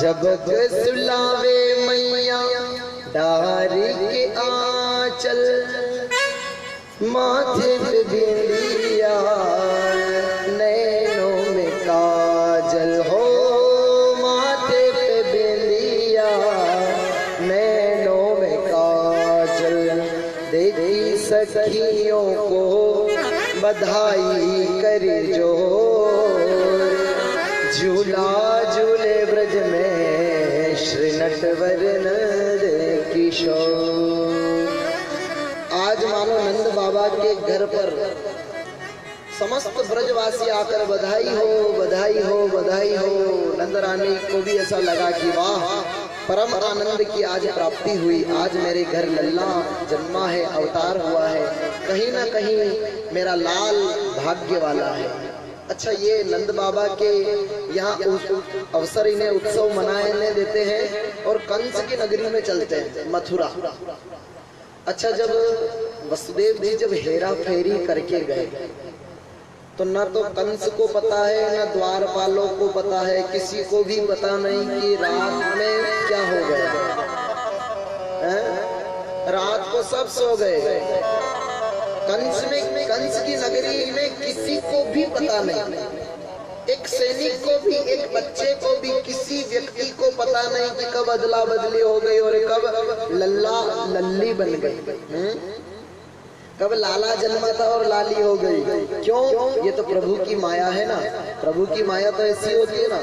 जब सुलावे मैया डारी के आंचल, माथे पे बिंदिया नैनों में काजल हो, सखियों को बधाई करे जोर, झूला झूले ब्रज में श्री नटवर नंद किशोर। आज मानो नंद बाबा के घर पर समस्त ब्रजवासी आकर बधाई हो बधाई हो बधाई हो। नंद रानी को भी ऐसा लगा कि वाह, परम आनंद की आज प्राप्ति हुई, आज मेरे घर लल्ला जन्मा है, अवतार हुआ है, कहीं ना कहीं मेरा लाल भाग्य वाला है। अच्छा, ये नंद बाबा के यहाँ अवसर इन्हें उत्सव मनाने देते हैं और कंस की नगरी में चलते हैं, मथुरा। अच्छा, जब वसुदेव जी जब हेरा फेरी करके गए तो न तो कंस को पता है, न द्वारपालों को पता है, किसी को भी पता नहीं कि रात में क्या हो गया है? रात को सब सो गए। कंस की नगरी में किसी को भी पता नहीं, एक सैनिक को भी, एक बच्चे को भी, किसी व्यक्ति को पता नहीं कि कब अदला बदली हो गई और कब लल्ला लल्ली बन गई, कब लाला जन्मा था और लाली हो गई। क्यों? ये तो प्रभु की माया है ना। प्रभु की माया तो ऐसी होती है ना,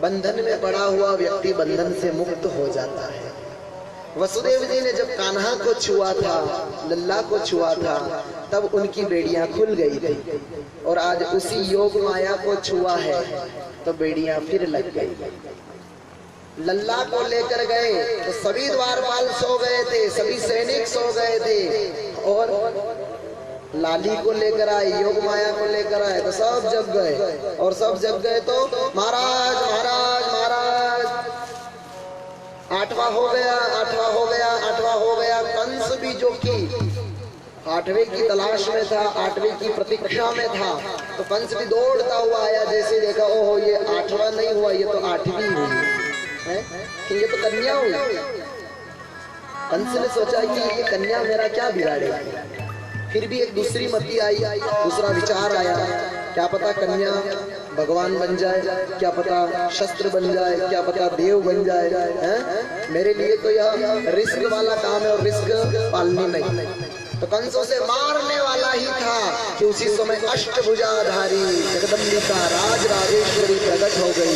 बंधन में पड़ा हुआ व्यक्ति बंधन से मुक्त हो जाता है। वसुदेव जी ने जब कान्हा को छुआ था, लल्ला को छुआ था, तब उनकी बेड़ियां खुल गई थी और आज उसी योग माया को छुआ है तो बेड़ियां फिर लग गई। लल्ला को लेकर गए तो सभी द्वारपाल सो गए थे, सभी सैनिक सो गए थे, और लाली को लेकर आए, योग माया को लेकर आए तो सब जग गए। और सब जग गए तो महाराज महाराज महाराज, आठवां हो गया, आठवां हो गया, आठवां हो गया। कंस भी जो कि आठवें की तलाश में था, आठवें की प्रतीक्षा में था, तो कंस भी दौड़ता हुआ आया। जैसे देखा, ओहो ये आठवां नहीं हुआ, ये तो आठवीं हुई है, कि ये तो कन्या हुई। कंस ने सोचा कि ये कन्या मेरा क्या बिगाड़ेगा। फिर भी एक दूसरी मति आई, दूसरा विचार आया, क्या पता कन्या भगवान बन जाए, क्या पता शस्त्र बन जाए, क्या पता देव बन जाए, हैं? मेरे लिए तो यह रिस्क वाला काम है और रिस्क पालनी नहीं। तो कंस उसे मारने वाला ही था कि उसी समय अष्टभुजाधारी जगदम्बिका राज राजेश्वरी प्रकट हो गई।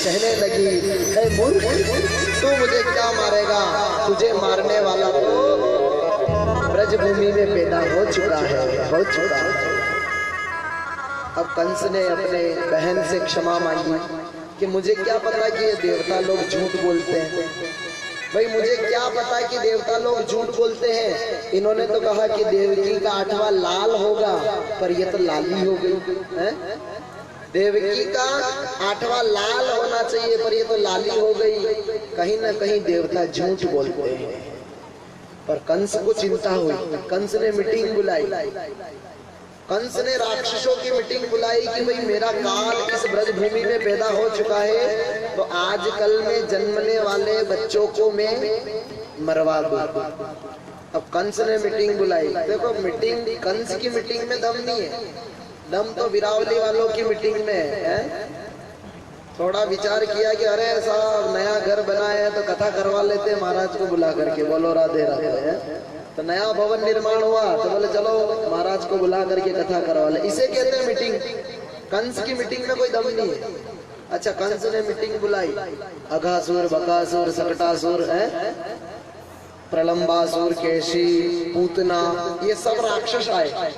कहने लगी, हे मूर्ख, तू मुझे क्या मारेगा? तुझे मारने वाला तो ब्रजभूमि में पैदा हो चुका है, हो चुका है। अब कंस ने अपने बहन से क्षमा मांगी कि मुझे क्या पता कि ये देवता लोग झूठ बोलते हैं। भाई मुझे क्या पता कि देवता लोग झूठ बोलते हैं। इन्होंने तो कहा कि देवकी का आठवां लाल होगा, पर ये तो लाली हो गई है। देवकी का आठवां लाल होना चाहिए, पर ये तो लाली हो गई। कहीं ना कहीं देवता झूठ बोलते हैं। पर कंस को चिंता हुई, कंस ने मीटिंग बुलाई, कंस ने राक्षसों की मीटिंग बुलाई कि भाई मेरा काल इस ब्रजभूमि में पैदा हो चुका है, तो आजकल में जन्मने वाले बच्चों को मैं मरवा दूं। अब कंस ने मीटिंग बुलाई। देखो मीटिंग, कंस की मीटिंग में दम नहीं है, दम तो विरावली वालों की मीटिंग में है। थोड़ा विचार किया कि अरे साहब नया घर बना है तो कथा करवा लेते महाराज को बुला करके, बोलो राधे राधे। तो नया भवन निर्माण हुआ तो बोले चलो महाराज को बुला करके कथा करवा ले, इसे कहते हैं मीटिंग। कंस की मीटिंग में कोई दम नहीं है। अच्छा, कंस ने मीटिंग बुलाई, अघासुर, बकासुर, सकटासुर है, प्रलंबासुर, केशी, पूतना, ये सब राक्षस आए।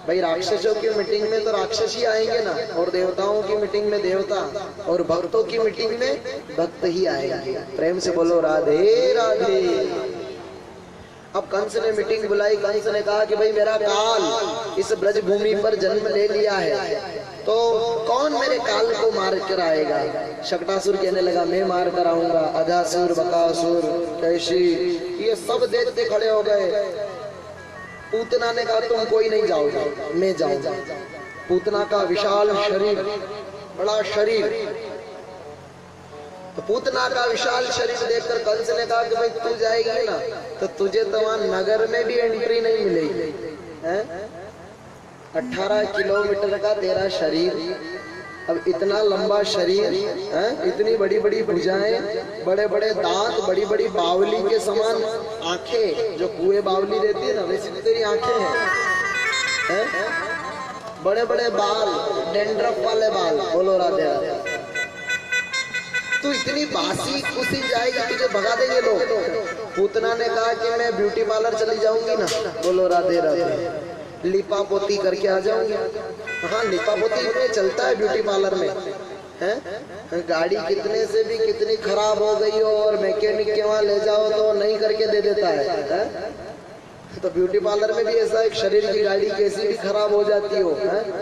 भाई राक्षसों की मीटिंग में तो राक्षस ही आएंगे ना, और देवताओं की मीटिंग में देवता, और भक्तों की मीटिंग में भक्त ही आएंगे। प्रेम से बोलो राधे राधे। अब कंस ने मीटिंग बुलाई। कंस ने कहा कि भाई मेरा काल इस ब्रजभूमि पर जन्म ले लिया है, तो कौन मेरे काल को मार कर आएगा? शकटासुर कहने लगा मैं मार कर आऊंगा। अघासुर, बकासुर, कैशी, ये सब देखते खड़े हो गए। पूतना ने कहा तुम कोई नहीं जाओगे, मैं जाऊंगा। पूतना का विशाल शरीर, बड़ा शरीर, तो पूतना का विशाल शरीर देखकर कंस ने कहा कि भाई तू जाएगी ना तो तुझे तो वहां नगर में भी एंट्री नहीं मिलेगी। 18 किलोमीटर का तेरा शरीर, अब इतना लंबा शरीर है, इतनी बड़ी बड़ी भुजाएं, बड़े बड़े दांत, बड़ी बड़ी बावली के समान आंखें, जो कुएं बावली रहती है ना वैसी तेरी आंखें हैं, बड़े बड़े बाल, डेंड्रफ वाले बाल। बोलो राधे राधे। तू इतनी बासी कुसी जाएगी, तुझे भगा देंगे लोग। पूतना ने कहा कि मैं ब्यूटी पार्लर चली जाऊंगी ना, बोलो राधे राधे, लिपा पोती करके आ जाऊंगी। हाँ, लिपा पोती में चलता है ब्यूटी पार्लर में, हैं? गाड़ी कितने से भी कितनी खराब हो गई हो और मैकेनिक के वहां ले जाओ तो नहीं करके दे देता है? तो ब्यूटी पार्लर में भी ऐसा, एक शरीर की गाड़ी कैसी भी खराब हो जाती हो,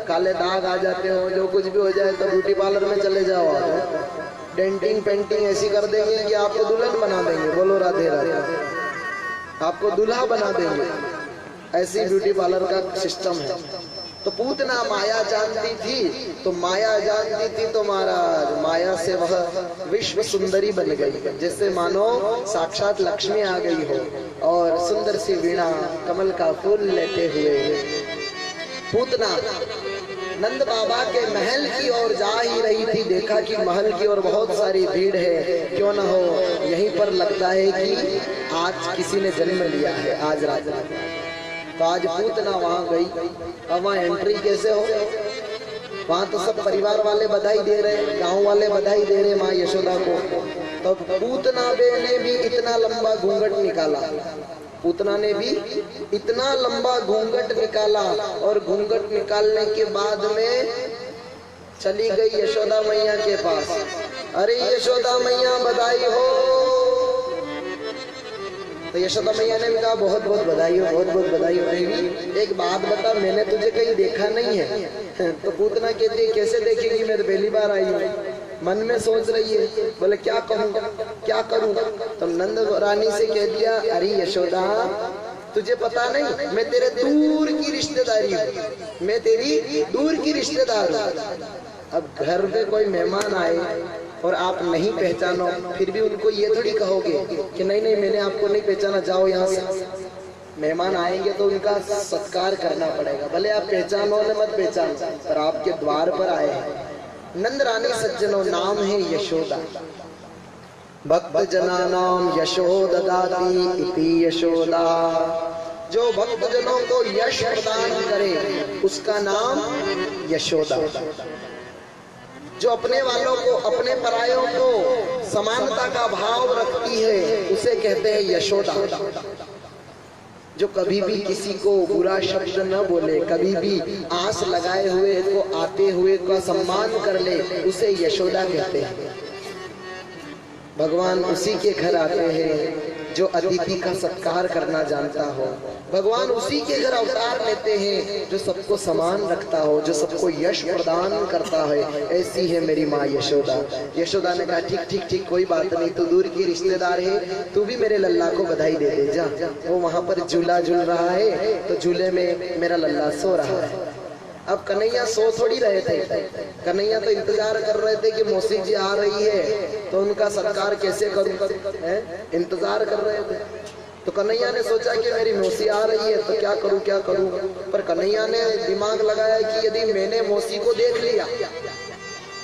काले दाग आ जाते हो, जो कुछ भी हो जाए तो ब्यूटी पार्लर में चले जाओ। डेंटिंग पेंटिंग ऐसी कर देंगे कि आपको दुल्हन बना देंगे। बोलो राधे राधे, आपको दूल्हा बना देंगे। ऐसी ब्यूटी पार्लर का सिस्टम है। तो पूतना माया जानती थी, तो माया जानती थी तो महाराज माया से वह विश्व सुंदरी बन गई, जैसे मानो साक्षात लक्ष्मी आ गई हो और सुंदर सी वीणा कमल का फूल लेते हुए पूतना नंद बाबा के महल की ओर जा ही रही थी। देखा कि महल की ओर बहुत सारी भीड़ है, क्यों ना हो यहीं पर लगता है कि आज किसी ने जन्म लिया है, आज राजा। तो आज पूतना वहां गई। अब वहां एंट्री कैसे हो? वहां तो सब परिवार वाले बधाई दे रहे, गांव वाले बधाई दे रहे माँ यशोदा को। तो पूतना ने भी इतना लंबा घूंघट निकाला, पूतना ने भी इतना लंबा घूंघट निकाला और घूंघट निकालने के बाद में चली गई यशोदा मैया के पास। अरे यशोदा मैया बधाई हो। तो यशोदा मैया ने भी कहा बहुत बहुत बधाई हो, बहुत बहुत बधाई हो। देवी एक बात बता, मैंने तुझे कहीं देखा नहीं है। तो पूतना कहती है कैसे देखेगी, मैं तो पहली बार आई हूँ। मन में सोच रही है, बोले क्या कहूँ क्या करूँ। तो नंद रानी से कह दिया, अरे यशोदा तुझे पता नहीं मैं तेरे दूर की रिश्तेदारी हूँ, मैं तेरी दूर की रिश्तेदार हूँ। अब घर पे कोई मेहमान आए और आप नहीं पहचानो, फिर भी उनको ये थोड़ी कहोगे कि नहीं नहीं मैंने आपको नहीं पहचाना, जाओ यहाँ से। मेहमान आएंगे तो उनका सत्कार करना पड़ेगा, भले आप पहचानो न मत पहचानो, पर आपके द्वार पर आए हैं। नंद रानी सज्जनों, नाम है यशोदा। भक्त जना नाम यशोददाती इति यशोदा। जो भक्त जनों को यश प्रदान करे उसका नाम यशोदा। जो अपने वालों को, अपने परायों को समानता का भाव रखती है उसे कहते हैं यशोदा। जो कभी भी किसी को बुरा शब्द न बोले, कभी भी आस लगाए हुए को आते हुए का सम्मान कर ले, उसे यशोदा कहते हैं। भगवान उसी के घर आते हैं जो अतिथि का सत्कार करना जानता हो। भगवान उसी के घर अवतार लेते हैं जो सबको समान रखता हो, जो सबको यश प्रदान करता है। ऐसी है मेरी माँ यशोदा। यशोदा ने कहा ठीक ठीक ठीक, कोई बात नहीं, तू दूर की रिश्तेदार है, तू भी मेरे लल्ला को बधाई दे दे जा। वो वहां पर झूला झूल रहा है तो झूले में मेरा लल्ला सो रहा है। अब कन्हैया सो थोड़ी रहे थे, कन्हैया तो इंतजार कर रहे थे कि मौसी जी आ रही है तो उनका सत्कार कैसे करूं, इंतजार कर रहे थे। तो कन्हैया ने सोचा कि मेरी मौसी आ रही है तो क्या करूं। पर कन्हैया ने दिमाग लगाया कि यदि मैंने मौसी को देख लिया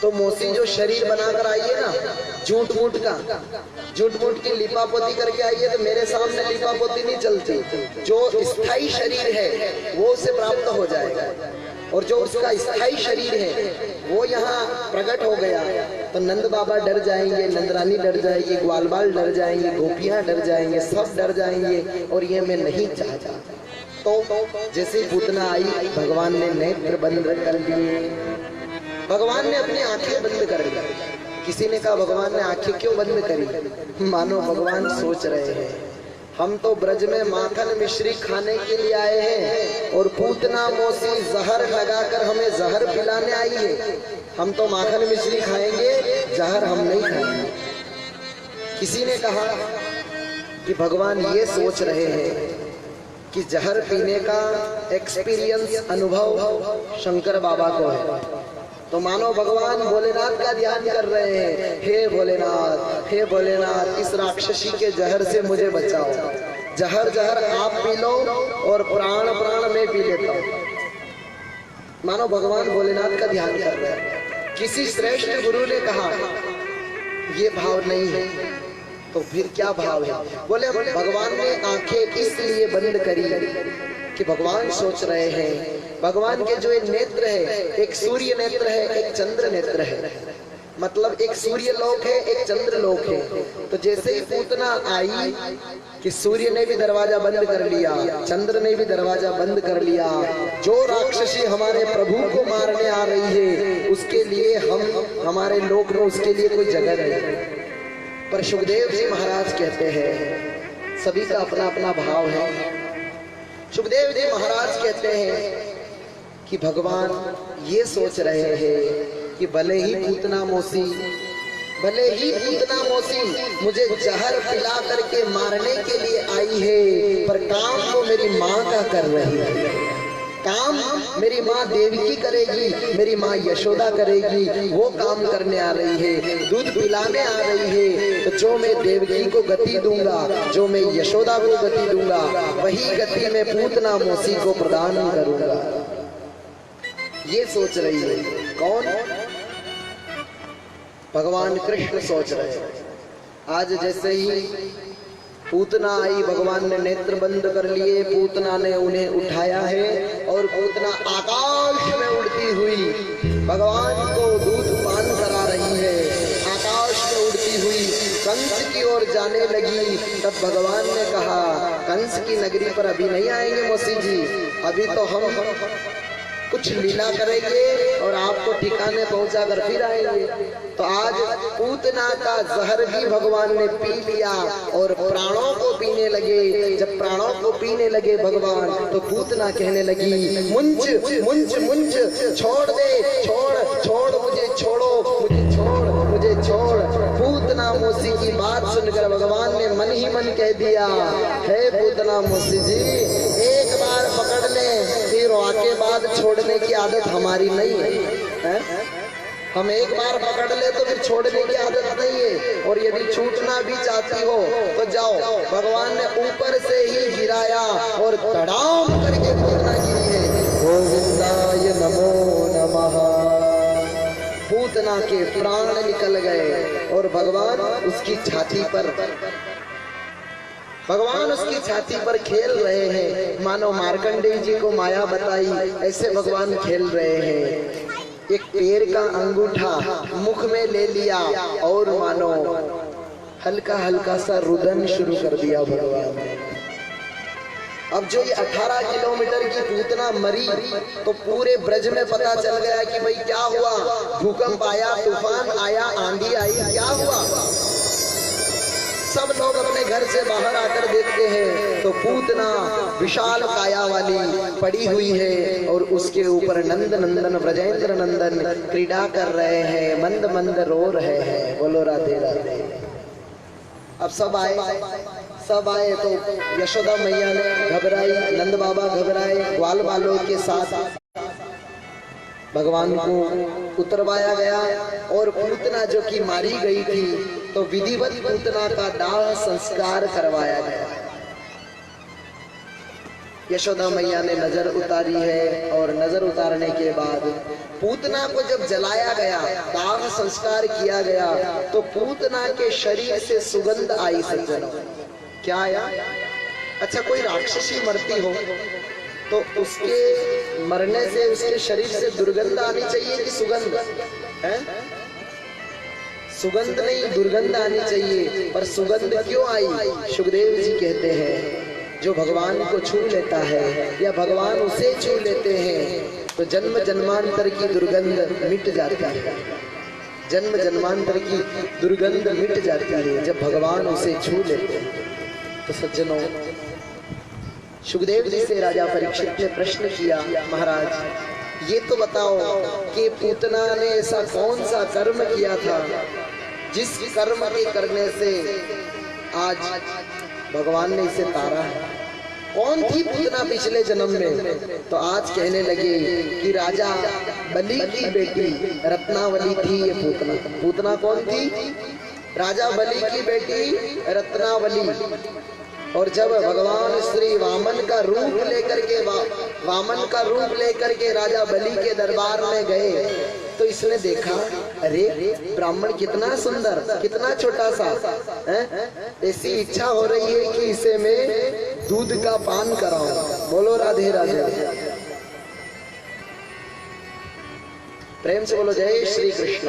तो मौसी जो शरीर बनाकर आई है ना, झूठ मूठ की लिपापोती करके आई है, तो मेरे सामने लिपापोती नहीं चलती। जो स्थायी शरीर है वो उसे प्राप्त हो जाएगा, और जो उसका स्थायी शरीर है वो यहाँ प्रकट हो गया तो नंद बाबा डर जाएंगे, नंदरानी डर जाएगी, ग्वाल बाल डर जाएंगे, गोपियां डर जाएंगे, सब डर जाएंगे, और ये मैं नहीं चाहता। तो जैसे पूतना आई, भगवान ने नेत्र बंद कर दिए, भगवान ने अपनी आंखें बंद कर दी। किसी ने कहा भगवान ने आंखें क्यों बंद करी? मानो भगवान सोच रहे हैं हम तो ब्रज में माखन मिश्री खाने के लिए आए हैं और पूतना मौसी जहर लगाकर हमें जहर पिलाने आई है। हम तो माखन मिश्री खाएंगे, जहर हम नहीं खाएंगे। किसी ने कहा कि भगवान ये सोच रहे हैं कि जहर पीने का एक्सपीरियंस, अनुभव शंकर बाबा को है, तो मानो भगवान भोलेनाथ का ध्यान कर रहे हैं। हे भोलेनाथ, इस राक्षसी के जहर से मुझे बचाओ। जहर आप पी लो और प्राण मैं पी लेता हूँ। मानो भगवान भोलेनाथ का ध्यान कर रहे हैं। किसी श्रेष्ठ गुरु ने कहा ये भाव नहीं है, तो फिर क्या भाव है? बोले भगवान ने आंखें इसलिए बंद करी कि भगवान सोच रहे हैं। भगवान के जो एक नेत्र है, एक सूर्य नेत्र है, एक चंद्र नेत्र है, मतलब एक सूर्य लोक है, एक चंद्र लोक है। तो जैसे ही पूतना आई कि सूर्य ने भी दरवाजा बंद कर लिया, चंद्र ने भी दरवाजा बंद कर लिया। जो राक्षसी हमारे प्रभु को मारने आ रही है, उसके लिए हमारे लोक में उसके लिए कोई जगह नहीं। पर सुखदेव जी महाराज कहते हैं सभी का अपना अपना भाव है। सुखदेव जी महाराज कहते हैं कि भगवान ये सोच रहे हैं कि भले ही पूतना मौसी मुझे जहर पिला करके मारने के लिए आई है, पर काम वो मेरी माँ का कर रही है। काम मेरी माँ देवकी करेगी, मेरी माँ यशोदा करेगी, वो काम करने आ रही है, दूध पिलाने आ रही है। तो जो मैं देवकी को गति दूंगा, जो मैं यशोदा को गति दूंगा, वही गति मैं पूतना मौसी को प्रदान करूंगा। ये सोच रही है कौन? भगवान कृष्ण सोच रहे हैं। आज जैसे ही पूतना आई, भगवान ने नेत्र बंद कर लिए, पूतना ने उन्हें उठाया है और पूतना आकाश में उड़ती हुई भगवान को दूध पान करा रही है। आकाश में उड़ती हुई कंस की ओर जाने लगी। तब भगवान ने कहा कंस की नगरी पर अभी नहीं आएंगे मौसी जी, अभी तो हम कुछ लीला करेंगे और आपको ठिकाने पहुंचा कर फिर आएंगे। तो आज पूतना का जहर भी भगवान ने पी लिया और प्राणों को पीने लगे। जब प्राणों को पीने लगे भगवान, तो पूतना कहने लगी मुंज मुंज मुंज, छोड़ दे, छोड़ मुझे, मुझे छोड़। पूतना मौसी की बात सुनकर भगवान ने मन ही मन कह दिया, हे पूतना मौसी जी, एक बार पकड़ ले, फिर आके बाद छोड़ने की आदत हमारी नहीं है। हम एक बार पकड़ ले तो फिर छोड़ने की आदत नहीं है। और यदि छूटना भी चाहती हो तो जाओ। भगवान ने ऊपर से ही गिराया और धड़ाम करके पूतना गिरी है। गोविंदाय नमो नमः। पूतना के प्राण निकल गए और भगवान उसकी छाती पर खेल रहे हैं। मानो मार्कंडेय जी को माया बताई, ऐसे भगवान खेल रहे हैं। एक पैर का अंगूठा मुख में ले लिया और मानो हल्का हल्का सा रुदन शुरू कर दिया भगवान ने। अब जो ये 18 किलोमीटर की पूतना मरी, तो पूरे ब्रज में पता चल गया कि भाई क्या हुआ, भूकंप आया, तूफान आया, आंधी आई, क्या हुआ। सब लोग अपने घर से बाहर आकर देखते हैं तो पूतना विशाल काया वाली पड़ी हुई है और उसके ऊपर नंद नंदन ब्रजेंद्र नंदन क्रीड़ा कर रहे हैं, मंद मंद रो रहे हैं। बोलो राधे राधे। अब सब आए तो यशोदा मैया ने घबराई, नंद बाबा घबराए, ग्वाल बालों के साथ भगवान को उतरवाया गया। और पूतना जो कि मारी गई थी, तो विधिवत पूतना का दाह संस्कार करवाया गया। यशोदा मैया ने नजर उतारी है और नजर उतारने के बाद पूतना को जब जलाया गया, दाह संस्कार किया गया, तो पूतना के शरीर से सुगंध आई। सज्जनों, क्या आया? अच्छा, कोई राक्षसी मरती हो तो उसके मरने से उसके शरीर से दुर्गंध आनी चाहिए कि सुगंध है? सुगंध नहीं, दुर्गंध आनी चाहिए। पर सुगंध क्यों आई? सुखदेव जी कहते हैं जो भगवान को छू लेता है या भगवान उसे छू लेते हैं तो जन्म जन्मांतर की दुर्गंध मिट जाती है। जन्म जन्मांतर की दुर्गंध मिट जाती है जब भगवान उसे छू लेते हैं। तो सज्जनों, सुखदेव जी से राजा परीक्षित ने प्रश्न किया, महाराज ये तो बताओ कि पूतना ने ऐसा कौन सा कर्म किया था जिस कर्म के करने से आज भगवान ने इसे तारा है? कौन थी पूतना पिछले जन्म में? तो आज कहने लगे कि राजा बलि की बेटी रत्नावली थी ये पूतना। पूतना कौन थी? राजा बलि की बेटी रत्नावली। और जब भगवान श्री वामन का रूप लेकर के वामन का रूप लेकर के राजा बलि के दरबार में गए तो इसने देखा, अरे ब्राह्मण कितना सुंदर, कितना छोटा सा है। ऐसी इच्छा हो रही है कि इसे मैं दूध का पान कराऊं। बोलो राधे राधे, प्रेम से बोलो जय श्री कृष्ण।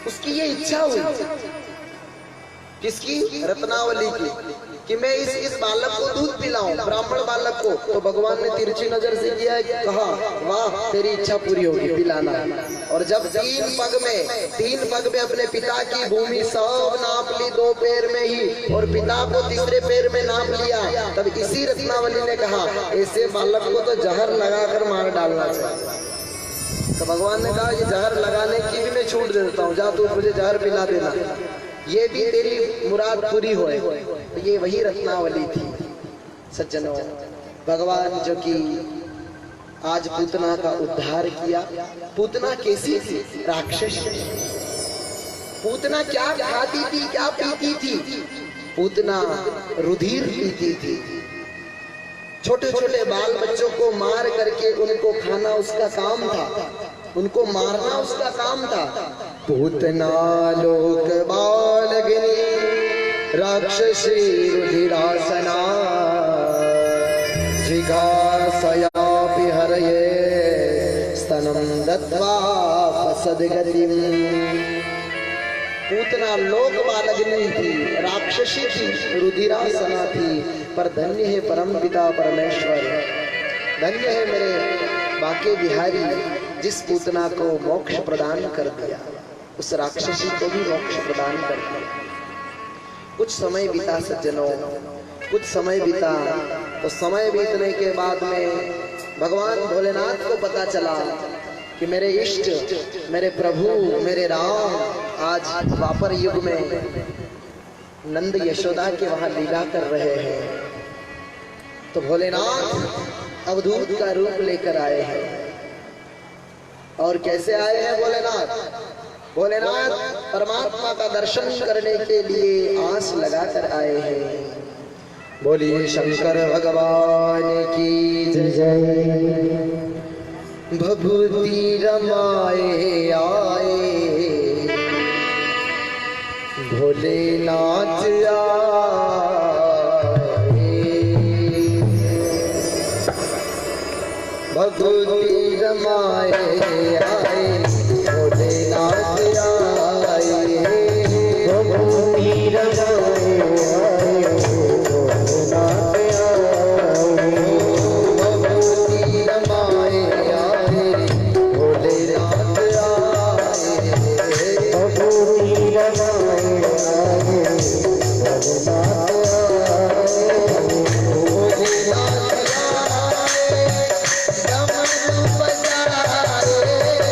उसकी ये इच्छा हुई, किसकी? रत्नावली की, कि मैं इस बालक को दूध पिलाऊं, ब्राह्मण बालक को। तो भगवान ने तिरछी नजर से किया, कहा वाह तेरी इच्छा पूरी होगी, पिलाना। और जब तीन पग में अपने पिता की भूमि सब नाप ली 2 पैर में ही, और पिता को तीसरे पैर में नाप लिया, तब इसी रत्नावली ने कहा ऐसे बालक को तो जहर लगाकर मार डालना चाहिए। तो भगवान ने कहा ये जहर लगाने की भी मैं छूट देता हूँ, जा तू मुझे जहर पिला देना, ये भी तेरी मुराद पूरी होए। तो ये वही रत्नावली थी सज्जनों, भगवान जो कि आज पूतना का उद्धार किया। पूतना कैसी थी? राक्षस। पूतना क्या खाती थी, क्या पीती थी? पूतना रुधिर पीती थी। छोटे छोटे बाल बच्चों को मार करके उनको खाना उसका काम था, उनको मारना उसका काम था। पूतना लोक बालगिनी राक्षसी रुधिरासना जिघासयापि हरये स्तनं दत्त्वा फसद्गतिम्। पूतना लोक बालगिनी थी, राक्षसी थी, रुधिरासना थी, पर धन्य है परम पिता परमेश्वर, धन्य है मेरे बाके बिहारी जिस पूतना को मोक्ष प्रदान कर दिया, उस राक्षसी को भी मोक्ष प्रदान कर दिया। कुछ समय बीता सज्जनों, कुछ समय बीता। तो समय बीतने के बाद में भगवान भोलेनाथ को पता चला कि मेरे इष्ट, मेरे प्रभु, मेरे राम आज द्वापर युग में नंद यशोदा के वहां लीला कर रहे हैं। तो भोलेनाथ अवधूत का रूप लेकर आए हैं। और कैसे आए हैं भोलेनाथ? भोलेनाथ परमात्मा का दर्शन करने के लिए आस लगाकर आए हैं। बोलिए शंकर भगवान की जय। भभूति रमाए आए भोलेनाथ भगवती रमाए आए भोलेनाथ आए, भगवती रमाए आए भोलेनाथ आए, भगवती रमाए आए भोलेनाथ आए, भगवती रमाए आए भोलेनाथ आए।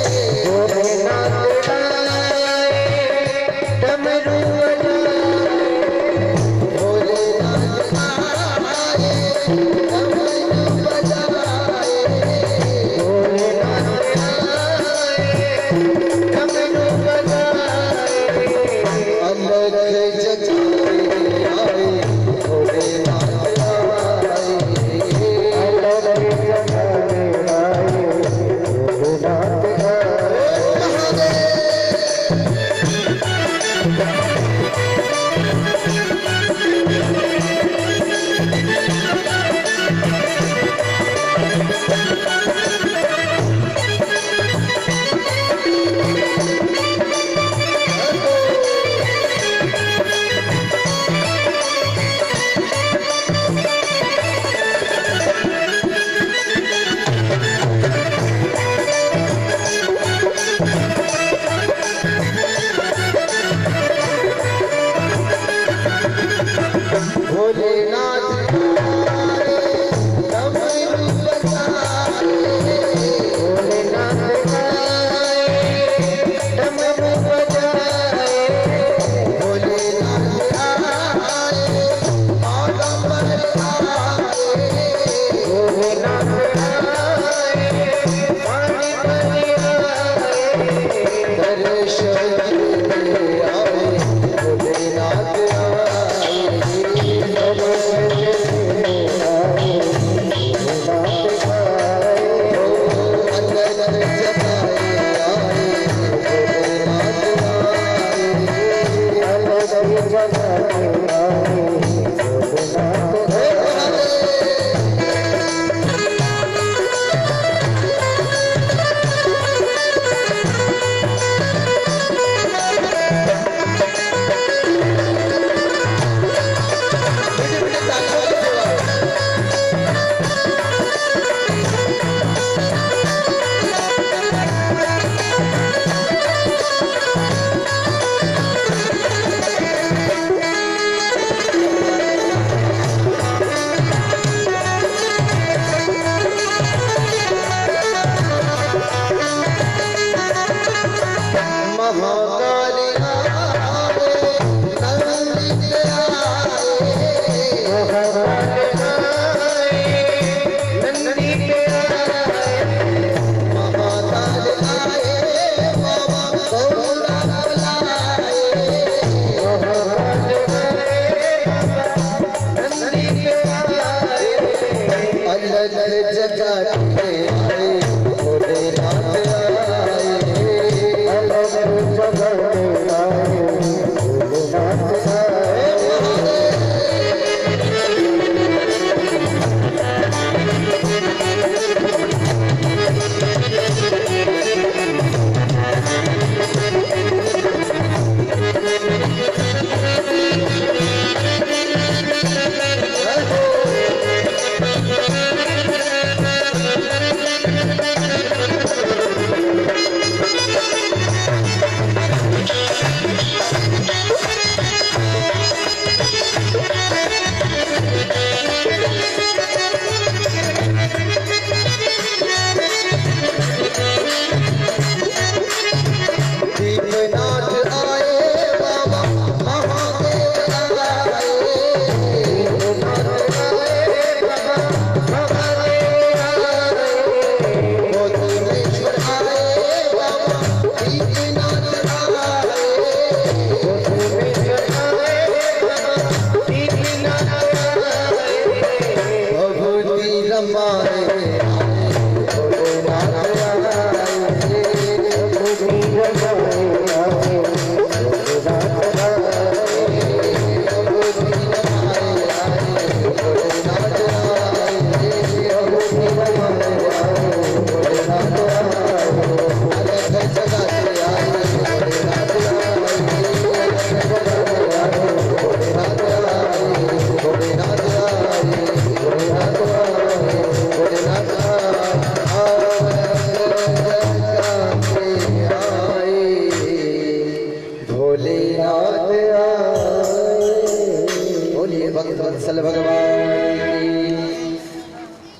भक्तवत्सल भगवान की।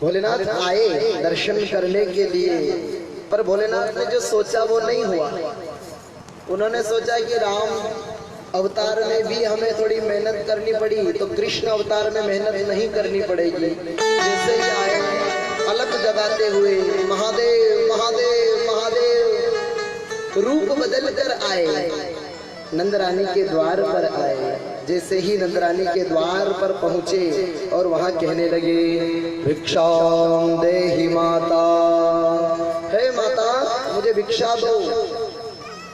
भोलेनाथ आए दर्शन करने के लिए, पर भोलेनाथ ने जो सोचा वो नहीं हुआ। उन्होंने सोचा कि राम अवतार में भी हमें थोड़ी मेहनत करनी पड़ी, तो कृष्ण अवतार में मेहनत नहीं करनी पड़ेगी। जैसे ही आए अलग जगाते हुए महादेव महादेव महादेव रूप बदल कर आए, नंदरानी के द्वार पर आए। जैसे ही नंदरानी के द्वार पर पहुंचे और वहां कहने लगे, भिक्षाम देहि माता, हे माता मुझे भिक्षा दो।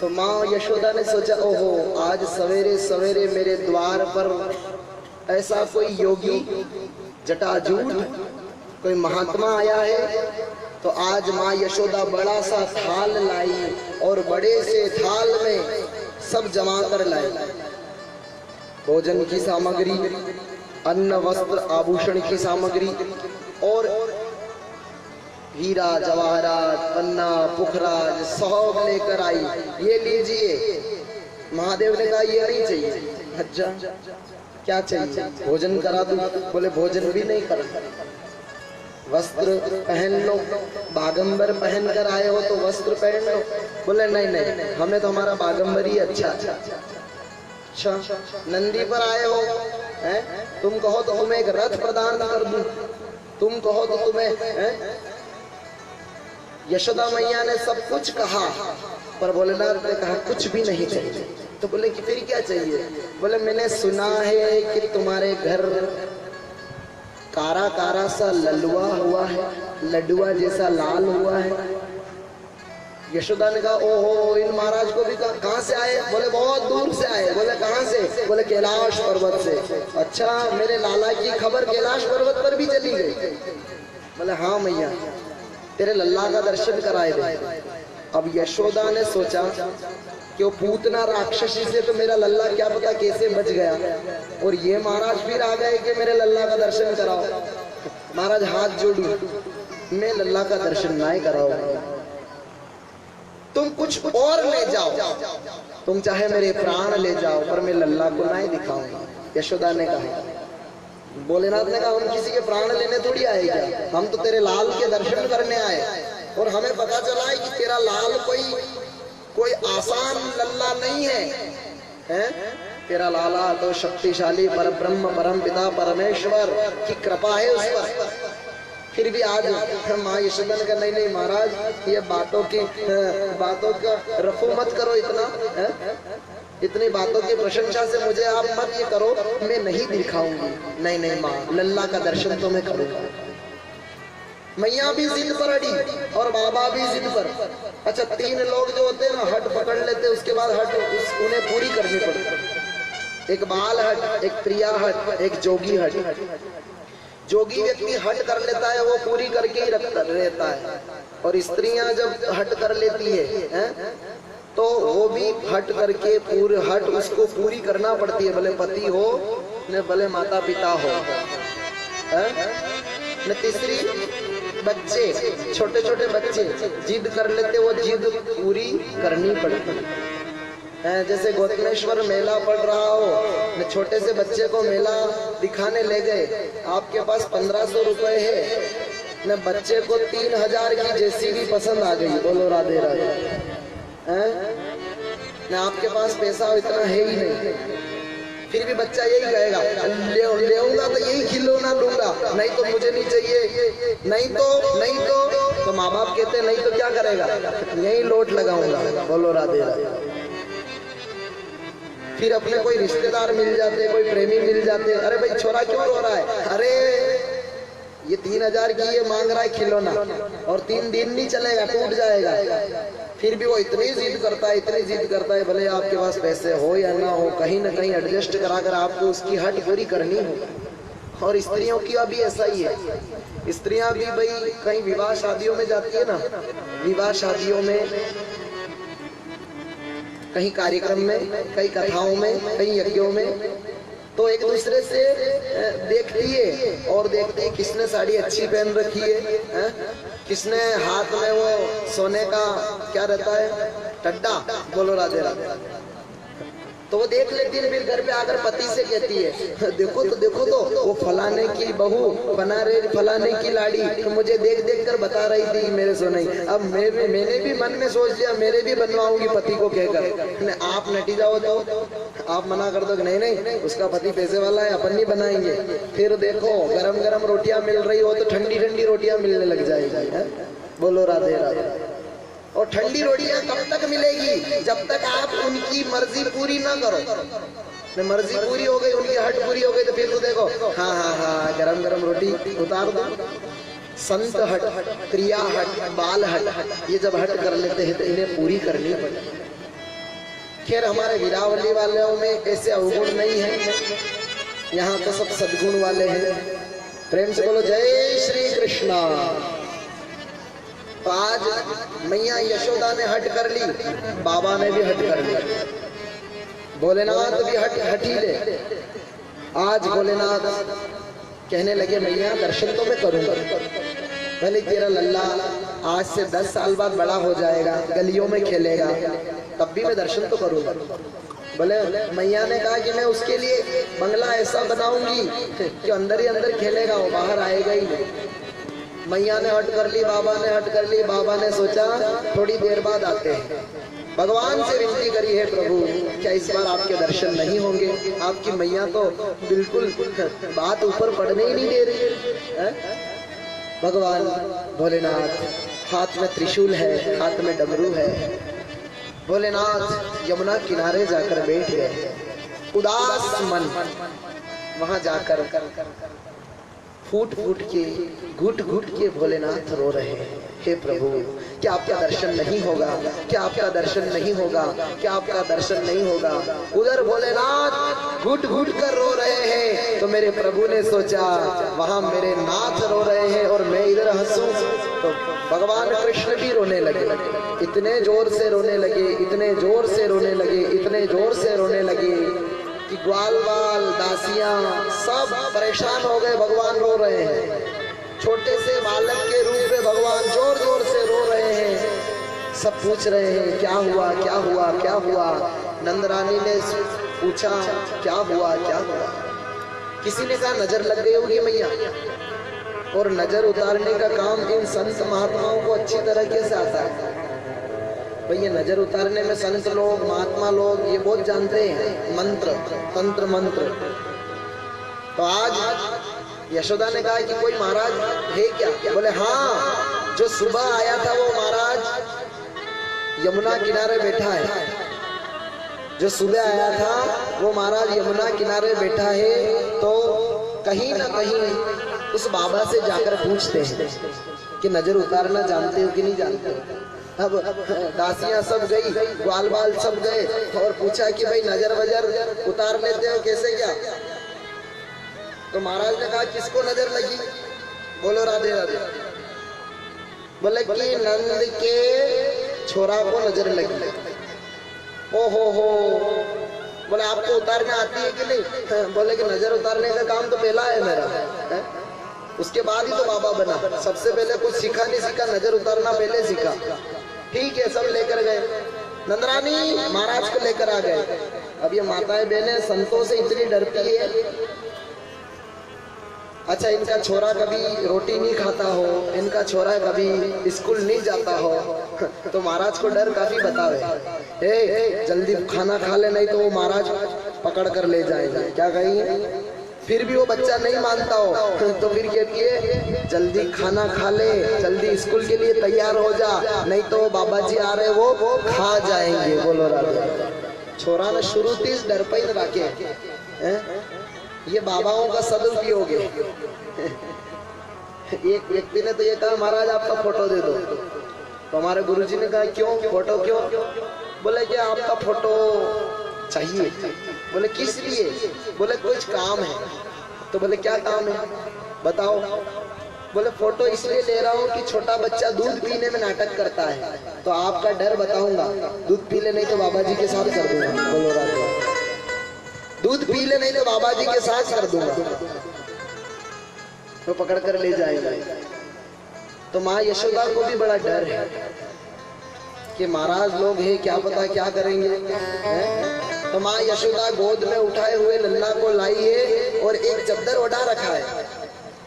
तो माँ यशोदा ने सोचा, ओहो आज सवेरे सवेरे मेरे द्वार पर ऐसा कोई योगी जटाजूट कोई महात्मा आया है। तो आज माँ यशोदा बड़ा सा थाल लाई और बड़े से थाल में सब जमा कर लाए, भोजन की सामग्री, अन्न वस्त्र आभूषण की सामग्री और हीरा जवाहरात पन्ना पुखराज सब लेकर आई। ये लीजिए। महादेव ने कहा ये नहीं चाहिए। अच्छा क्या चाहिए? भोजन करा दूं? बोले भोजन भी नहीं करा, वस्त्र पहन लो, बागंबर पहन कर आए हो तो वस्त्र पहन लो। बोले नहीं नहीं, हमें तो हमारा बागंबर ही अच्छा। अच्छा नंदी पर आए हो हैं? तुम कहो तो तुम्हें एक रथ प्रदान कर दूं, तुम कहो तो तुम्हें यशोदा मैया ने सब कुछ कहा, पर भोलेनाथ ने कहा कुछ भी नहीं चाहिए। तो बोले कि फिर क्या चाहिए? बोले मैंने सुना है कि तुम्हारे घर कारा कारा सा ललुआ हुआ है, लडुआ जैसा लाल हुआ है। यशोदा ने कहा ओहो, इन महाराज को भी कहाँ से आए? बोले बहुत दूर से आए। बोले कहाँ से? बोले कैलाश पर्वत से। अच्छा, मेरे लाला की खबर कैलाश पर्वत पर भी चली गई? बोले हाँ मैया, तेरे लल्ला का दर्शन कराए दे। अब यशोदा ने सोचा कि वो पूतना राक्षसी से तो मेरा लल्ला क्या पता कैसे बच गया, और ये महाराज फिर आ गए कि मेरे लल्ला का दर्शन कराओ। महाराज हाथ जोड़ू, मैं लल्ला का दर्शन नहीं कराओ, तुम कुछ और ले जाओ, तुम चाहे मेरे प्राण ले जाओ, पर मैं लल्ला को नहीं दिखाऊंगा। यशोदा ने कहा, भोलेनाथ ने कहा हम किसी के प्राण लेने थोड़ी आए क्या, हम तो तेरे लाल के दर्शन करने आए, और हमें पता चला है कि तेरा लाल कोई आसान लल्ला नहीं है? तेरा लाला तो शक्तिशाली पर ब्रह्म परम पिता परमेश्वर की कृपा है उस पर। फिर भी आज माँ यशोदा ने कहा नहीं नहीं महाराज, ये बातों का रफू मत करो, इतनी बातों की प्रशंसा से मुझे आप मत ये करो, मैं नहीं दिखाऊंगी। नहीं नहीं माँ, लल्ला का दर्शन तो मैं करूंगा। मैया भी जिद पर अड़ी और बाबा भी जिद पर। अच्छा, तीन लोग जो होते हैं ना, हट पकड़ लेते, उसके बाद हट उन्हें पूरी करनी पड़ती। एक बाल हट, एक प्रिया हट, एक जोगी हट। जोगी व्यक्ति हट कर लेता है, वो पूरी करके ही रहता है, और स्त्रियां जब हट कर लेती है तो वो भी हट करके हट उसको पूरी करना पड़ती है, भले पति हो न भले माता पिता हो। न तीसरी, बच्चे, छोटे छोटे बच्चे जिद कर लेते, वो जिद पूरी करनी पड़ती है। जैसे गौतमेश्वर मेला पड़ रहा हो, न छोटे से बच्चे को मेला दिखाने ले गए, आपके पास 1500 रुपए है, न बच्चे को 3000 की जेसीबी पसंद आ गई, बोलो राधे राधे। न आपके पास पैसा इतना है ही नहीं, फिर भी बच्चा यही कहेगा लेऊंगा तो यही खिलौना लूंगा, नहीं तो मुझे नहीं चाहिए, नहीं तो माँ बाप कहते नहीं तो क्या करेगा, यही लोट लगाऊंगा, बोलो राधे राधे। फिर अपने कोई रिश्तेदार मिल जाते, कोई प्रेमी मिल जाते, अरे भाई छोरा क्यों रो रहा है? अरे ये 3000 की ये मांग रहा है खिलौना, और 3 दिन नहीं चलेगा, टूट जाएगा। फिर भी वो इतनी जिद करता है, भले आपके पास पैसे हो या ना हो, कहीं ना कहीं एडजस्ट कराकर आपको उसकी हट पूरी करनी हो। और स्त्रियों की अभी ऐसा ही है, स्त्रियां भी भाई कहीं विवाह शादियों में जाती है ना, विवाह शादियों में, कहीं कार्यक्रम में, कई कथाओं में, कई यज्ञों में, तो एक दूसरे से देखती है और देखती है किसने साड़ी अच्छी पहन रखी है, किसने हाथ में वो सोने का क्या रहता है, टड्डा, बोलो राधे राधे। तो वो देख लेती है, फिर घर पे आकर पति से कहती है देखो तो वो फलाने की बहू फलाने की लाड़ी तो मुझे देख कर बता रही थी मेरे सोने। अब मैंने भी मन में सोच लिया मेरे भी बनवाऊंगी पति को कहकर। आप नटी जाओ तो आप मना कर दो नहीं नहीं उसका पति पैसे वाला है, अपन नहीं बनाएंगे। फिर देखो गरम गरम रोटियां मिल रही हो तो ठंडी ठंडी रोटियां मिलने लग जाएगी। बोलो राधे राधे। और ठंडी रोटियां कब तक मिलेगी? जब तक आप उनकी मर्जी पूरी ना करो। मर्जी पूरी हो गई, उनकी हट पूरी हो गई तो फिर तो देखो हाँ गरम गरम रोटी उतार दो। संत हट, क्रिया हट, बाल हट, ये जब हट कर लेते हैं तो इन्हें पूरी करनी पड़ती। खैर हमारे वीरावली वालों में ऐसे अवगुण नहीं है, यहाँ तो सब सद्गुण वाले हैं। प्रेम से बोलो जय श्री कृष्णा। तो आज मैया यशोदा ने हट कर ली, बाबा ने भी हट कर ली, भोलेनाथ भी हट ही ले। आज भोलेनाथ कहने लगे मैया दर्शन तो मैं करूंगा, भले तेरा लल्ला आज से 10 साल बाद बड़ा हो जाएगा, गलियों में खेलेगा, तब भी मैं दर्शन तो करूंगा। बोले मैया ने कहा कि मैं उसके लिए बंगला ऐसा बनाऊंगी कि अंदर ही अंदर खेलेगा, वो बाहर आएगा ही नहीं। मैया ने हट कर ली, बाबा ने हट कर ली। बाबा ने सोचा थोड़ी देर बाद आते हैं, भगवान से विनती करी है प्रभु क्या इस बार आपके दर्शन नहीं होंगे? आपकी मैया तो बिल्कुल बात ऊपर पड़ने ही नहीं दे रही है। भगवान भोलेनाथ हाथ में त्रिशूल है, हाथ में डमरू है। भोलेनाथ यमुना किनारे जाकर बैठ गए, उदास मन। वहां जाकर फूट फूट के घुट घुट के भोलेनाथ रो रहे हैं। हे प्रभु, क्या आपका दर्शन नहीं होगा? क्या आपका दर्शन नहीं होगा? क्या आपका दर्शन नहीं होगा? उधर भोलेनाथ घुट घुट कर रो रहे हैं, तो मेरे प्रभु ने सोचा वहां मेरे नाथ रो रहे हैं और मैं इधर हंसूं, तो भगवान कृष्ण भी रोने लगे। इतने जोर से रोने लगे, इतने जोर से रोने लगे, इतने जोर से रोने लगे कि ग्वाल बाल दासियां सब परेशान हो गए। भगवान रो रहे हैं, छोटे से बालक के रूप में भगवान जोर जोर से रो रहे हैं। सब पूछ रहे हैं क्या हुआ, क्या हुआ, क्या हुआ? नंद रानी ने पूछा क्या हुआ, क्या हुआ? किसी ने कहा नजर लग गई होगी मैया। और नजर उतारने का काम इन संत महात्माओं को अच्छी तरीके से आता है। भाई ये नजर उतारने में संत लोग, महात्मा लोग ये बहुत जानते हैं मंत्र, तंत्र मंत्र। तो आज यशोदा ने कहा कि कोई महाराज है क्या? बोले हाँ, जो सुबह आया था वो महाराज यमुना किनारे बैठा है। जो सुबह आया था वो महाराज यमुना किनारे बैठा है। तो कहीं ना कहीं उस बाबा से जाकर पूछते हैं कि नजर उतारना जानते हो कि नहीं जानते हो? अब दासियां सब गई, ग्वाल बाल सब गए और पूछा कि भाई नजर वजर उतार लेते हो कैसे क्या? तो महाराज ने कहा किसको नजर लगी? बोलो राधे राधे। बोले कि नंद के छोरा को नजर लगी। ओहो हो। बोले आपको उतारना आती है कि नहीं? बोले कि नजर उतारने का काम तो पहला है मेरा है? उसके बाद ही तो बाबा बना। सबसे पहले कुछ सीखा नहीं सीखा, नजर उतारना पहले सीखा। ठीक है, सब लेकर गए। नंदरानी महाराज को लेकर आ गए। अब ये माताएं बहनें संतों से इतनी डरती है। अच्छा, इनका छोरा कभी रोटी नहीं खाता हो, इनका छोरा कभी स्कूल नहीं जाता हो, तो महाराज को डर काफी बतावे। जल्दी खाना खा ले, नहीं तो वो महाराज पकड़ कर ले जाएंगे। क्या कहेंगे? फिर भी वो बच्चा नहीं मानता हो तो फिर कहती है जल्दी खाना खा ले, जल्दी स्कूल के लिए तैयार हो जा, नहीं तो बाबा जी आ रहे वो खा जाएंगे। बोलो राधे। छोरा ने शुरू थी डर पे ही रखे। ये बाबाओं का सदुपयोग है। एक व्यक्ति ने तो ये कहा महाराज आपका फोटो दे दो। तो हमारे गुरुजी ने कहा क्यों, फोटो क्यों? बोले कि आपका फोटो चाहिए। बोले किस लिए? बोले कुछ काम है। तो बोले क्या काम है बताओ? बोले फोटो इसलिए ले रहा हूँ कि छोटा बच्चा दूध पीने में नाटक करता है, तो आपका डर बताऊंगा। दूध पी ले नहीं तो बाबा जी के साथ कर दूंगा। बोलो राधे। दूध पी ले नहीं तो बाबा जी के साथ कर दूंगा। तो पकड़ कर ले जाएगा। तो माँ यशोदा को भी बड़ा डर है कि महाराज लोग हैं, क्या पता क्या करेंगे है? तो माँ यशोदा गोद में उठाए हुए लल्ला को लाई है और एक चद्दर ओढ़ा रखा है।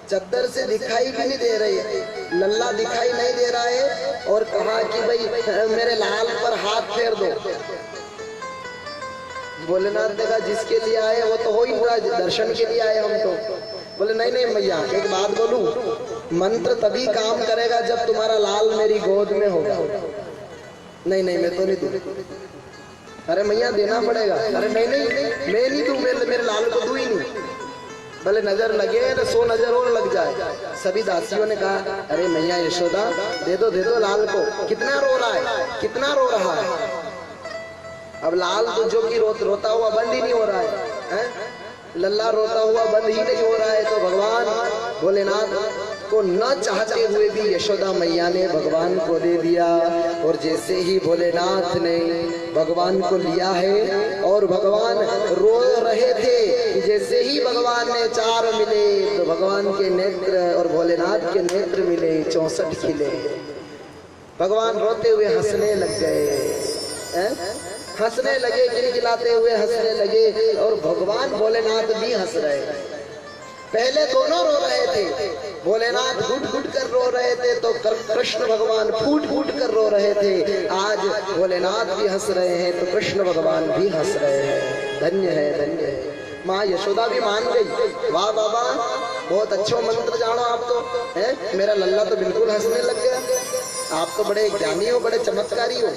चद्दर से दिखाई भी नहीं दे रही है, लल्ला दिखाई नहीं दे रहा है। और कहा कि भाई मेरे लाल पर हाथ फेर दो। भोलेनाथ ने कहा जिसके लिए आए वो तो हो ही रहा, दर्शन के लिए आए हम तो। बोले नहीं नहीं मैया, एक बात बोलूं, मंत्र तभी काम करेगा जब तुम्हारा लाल मेरी गोद में होगा। नहीं नहीं मैं तो नहीं दूं। अरे मैया देना पड़ेगा। अरे नहीं नहीं मैं नहीं दूं, मेरे लाल को दूं ही नहीं। भले नजर लगे ना 100 नजर और लग जाए। सभी दासियों ने कहा अरे मैया यशोदा दे दो लाल को। कितना रो रहा है, कितना रो रहा है? अब लाल तो जो कि रोता हुआ बंद ही नहीं हो रहा है? लल्ला रोता हुआ बंद ही नहीं हो रहा है। तो भगवान भोलेनाथ को न चाहते हुए भी यशोदा मैया ने भगवान को दे दिया। और जैसे ही भोलेनाथ ने भगवान को लिया है और भगवान रो रहे थे, जैसे ही भगवान ने चार मिले तो भगवान के नेत्र और भोलेनाथ के नेत्र मिले 64 खिले। भगवान रोते हुए हंसने लग गए, हंसने लगे, गिलगिलाते हुए हंसने लगे। और भगवान भोलेनाथ भी हंस रहे। पहले दोनों रो रहे थे, भोलेनाथ घुट घुट कर रो रहे थे तो कृष्ण भगवान फूट फूट कर रो रहे थे। आज भोलेनाथ भी हंस रहे हैं तो कृष्ण भगवान भी हंस रहे हैं। धन्य है, धन्य है। माँ यशोदा भी मान गई। वाह बाबा, बहुत अच्छो मंत्र जानो आप तो है। मेरा लल्ला तो बिल्कुल हंसने लग गया। आप तो बड़े ज्ञानी हो, बड़े चमत्कारी हो।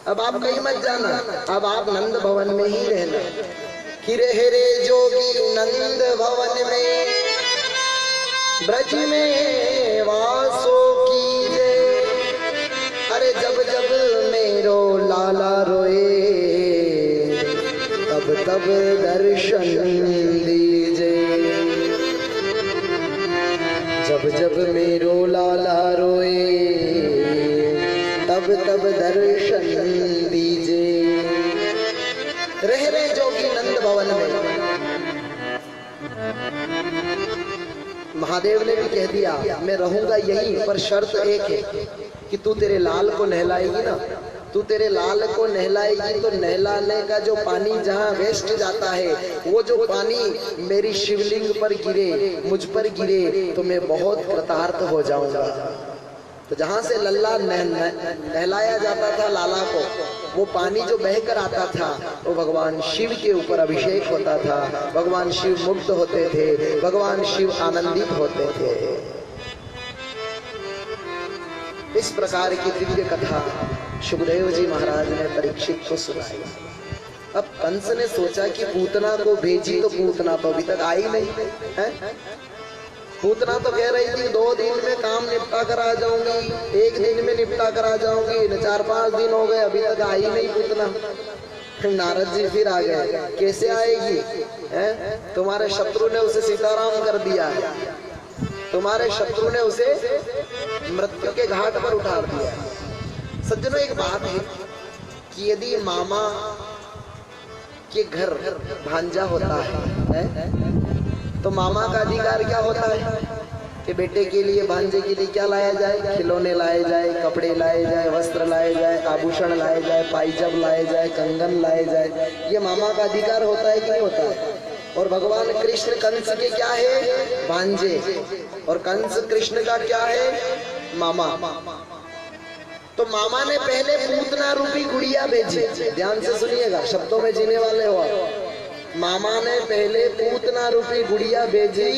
अब आप कहीं मत जाना, अब आप नंद भवन में ही रहना। हिरे हिरे जोगी नंद भवन में, ब्रज में वासो कीजे। जब जब मेरो लाला रोए, तब तब दर्शन दीजे। जब जब मेरो लाला रोए, तब तब दर्शन दीजे। रह रहे जोगी नंद भवन में, महादेव ने भी कह दिया मैं रहूंगा यहीं, पर शर्त एक है कि तू तेरे लाल को नहलाएगी ना, तू तेरे लाल को नहलाएगी तो नहलाने का जो पानी जहाँ वेस्ट जाता है, वो जो पानी मेरी शिवलिंग पर गिरे, मुझ पर गिरे, तो मैं बहुत कृतार्थ हो जाऊंगा। तो जहाँ से लल्ला नहलाया जाता था लाला को, वो पानी जो बहकर आता था वो भगवान शिव के ऊपर अभिषेक होता था, भगवान शिव मुक्त होते थे, भगवान शिव आनंदित होते थे। इस प्रकार की दिव्य कथा सुखदेव जी महाराज ने परीक्षित को सुनाई। अब कंस ने सोचा कि पूतना को भेजी तो पूतना तो अभी तक आई नहीं है। पूतना तो कह रही थी 2 दिन में काम निपटा कर आ जाऊंगी, 1 दिन में निपटा कर आ जाऊंगी, 4-5 दिन हो गए अभी तक आई नहीं पूतना। नारद जी फिर आ गए, कैसे आएगी है? तुम्हारे शत्रु ने उसे सीताराम कर दिया, तुम्हारे शत्रु ने उसे मृत्यु के घाट पर उठा दिया। सज्जनों, एक बात है कि यदि मामा के घर भांजा होता है तो मामा का अधिकार क्या होता है कि बेटे के लिए, भांजे के लिए क्या लाया जाए? खिलौने लाए जाए, कपड़े लाए जाए, वस्त्र लाए जाए, आभूषण लाए जाए, पायजब लाए जाए, कंगन लाए जाए। ये मामा का अधिकार होता है कि नहीं होता है? और भगवान कृष्ण कंस के क्या है? भांजे। और कंस कृष्ण का क्या है? मामा। तो मामा ने पहले पूतना रूपी गुड़िया भेजी। ध्यान से सुनिएगा, शब्दों में जीने वाले हो आप। मामा ने पहले पूतना रूपी गुड़िया भेजी,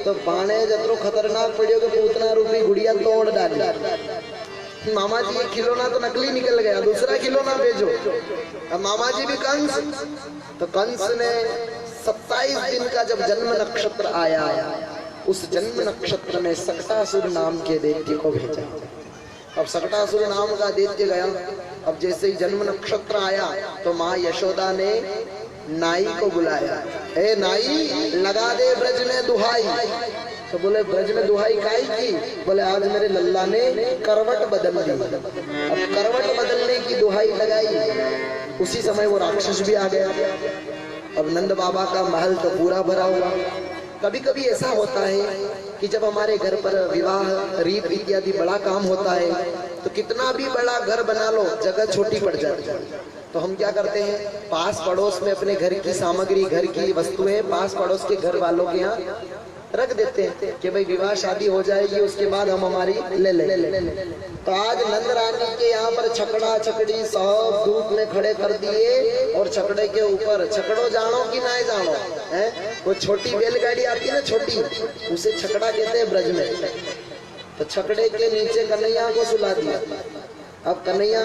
तो बाणे जत्रो खतरनाक पड़ियो कि पूतना रूपी गुड़िया तोड़ डाली। मामा जी खिलौना तो नकली निकल गया, दूसरा खिलौना भेजो। अब मामा जी भी कंस, तो कंस ने 27 दिन का जब जन्म नक्षत्र आया, उस जन्म नक्षत्र में सकटासुर नाम के दैत्य को भेजा। अब सकटासुर नाम का दैत्य गया। अब जैसे ही जन्म नक्षत्र आया तो माँ यशोदा ने नाई को बुलाया, ए नाई लगा दे ब्रज में दुहाई। तो बोले ब्रज में दुहाई काई की? बोले आज मेरे लल्ला ने करवट बदल दी। अब करवट बदलने की दुहाई लगाई, उसी समय वो राक्षस भी आ गया। अब नंद बाबा का महल तो पूरा भरा हुआ। कभी कभी ऐसा होता है कि जब हमारे घर पर विवाह रीत इत्यादि बड़ा काम होता है, तो कितना भी बड़ा घर बना लो, जगह छोटी पड़ जाती है। तो हम क्या करते हैं, पास पड़ोस में अपने घर की सामग्री, घर की वस्तुएं पास पड़ोस के घर वालों के यहाँ रख देते हैं कि भाई विवाह शादी हो जाएगी, उसके बाद हम हमारी ले ले। तो आज नंद रानी के यहाँ पर छकड़ा छकड़ी सब धूप में खड़े कर दिए, और छकड़े के ऊपर, छकड़ो जानो कि ना जानो है, वो छोटी बैलगाड़ी आती है ना छोटी, उसे छकड़ा कहते हैं ब्रज में। तो छकड़े के नीचे कन्हैया को सुला दिया। अब कन्हैया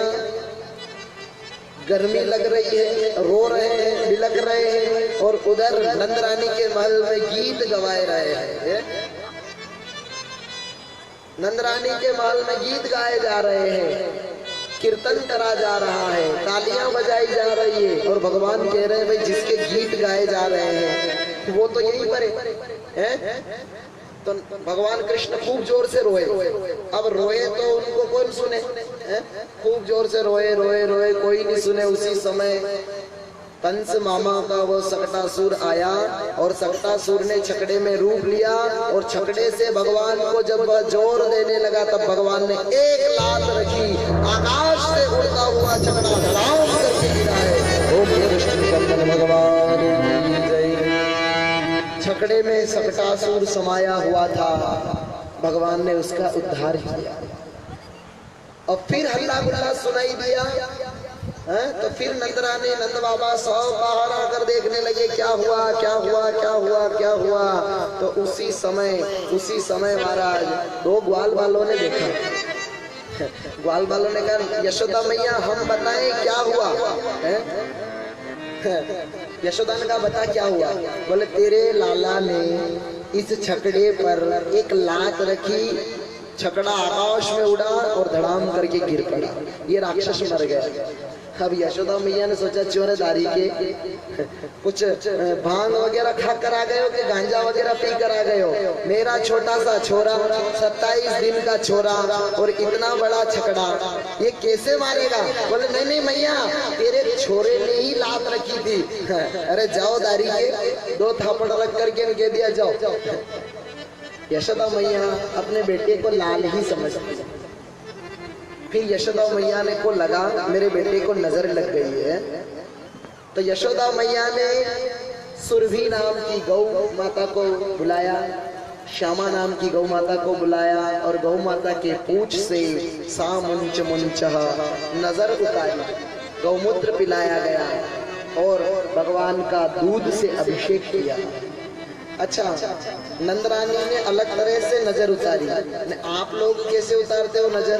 गर्मी लग रही है, रो रहे हैं, बिलक रहे हैं, और उधर नंद रानी के महल में गीत गवाए रहे हैं। नंद रानी के महल में गीत गाए जा रहे हैं, कीर्तन करा जा रहा है, तालियां बजाई जा रही है, और भगवान कह रहे हैं भाई जिसके गीत गाए जा रहे हैं वो तो यहीं पर है। तो भगवान कृष्ण खूब जोर से रोए। अब रोए तो उनको कौन सुने? खूब जोर से रोए रोए रोए, कोई नहीं सुने। उसी समय कंस मामा का वो सकटासुर आया, और सकटासुर ने छकड़े में रूप लिया, और छकड़े से भगवान को जब जोर देने लगा, तब भगवान ने एक लात रखी, आकाश से उड़ता हुआ छकड़ा धड़ाम करके गिरा है। ओम कृष्ण भगवान जय। छकड़े में सकटासुर समाया हुआ था, भगवान ने उसका उद्धार किया। और फिर हल्ला गुल्ला सुनाई दिया, तो फिर नंद रानी नंद बाबा सब बाहर आकर देखने लगे क्या हुआ क्या हुआ क्या हुआ क्या हुआ। तो उसी समय महाराज 2 ग्वाल वालों ने देखा। ग्वाल वालों ने कहा यशोदा मैया हम बताएं क्या हुआ है? यशोदा ने कहा बता क्या हुआ? बोले तेरे लाला ने इस छकड़े पर एक लात रखी, छकड़ा आकाश में उड़ा और धड़ाम करके गिर पड़ा, ये राक्षस मर गया। अब यशोदा मैया ने सोचा चोरदारी के कुछ भांग वगैरह खा कर आ गए हो कि गांजा वगैरह पी कर आ गए हो, मेरा छोटा सा छोरा 27 दिन का छोरा और इतना बड़ा छकड़ा ये कैसे मारेगा? बोले नहीं नहीं मैया, तेरे छोरे ने ही लात रखी थी। अरे जाओ दारी के 2 थापड़ रख करके कह दिया जाओ। यशोदा मैया अपने बेटे को लाल ही समझती। फिर यशोदा मैया ने को लगा मेरे बेटे को नजर लग गई है, तो यशोदा मैया ने सुरभि नाम की गौ माता को बुलाया, श्यामा नाम की गौ माता को बुलाया और गौ माता के पूंछ से सा मुंच मुंच नजर उतारी, गौमूत्र पिलाया गया और भगवान का दूध से अभिषेक किया। अच्छा, नंदरानी ने अलग तरह से नजर उतारी। आप लोग कैसे उतारते हो नजर?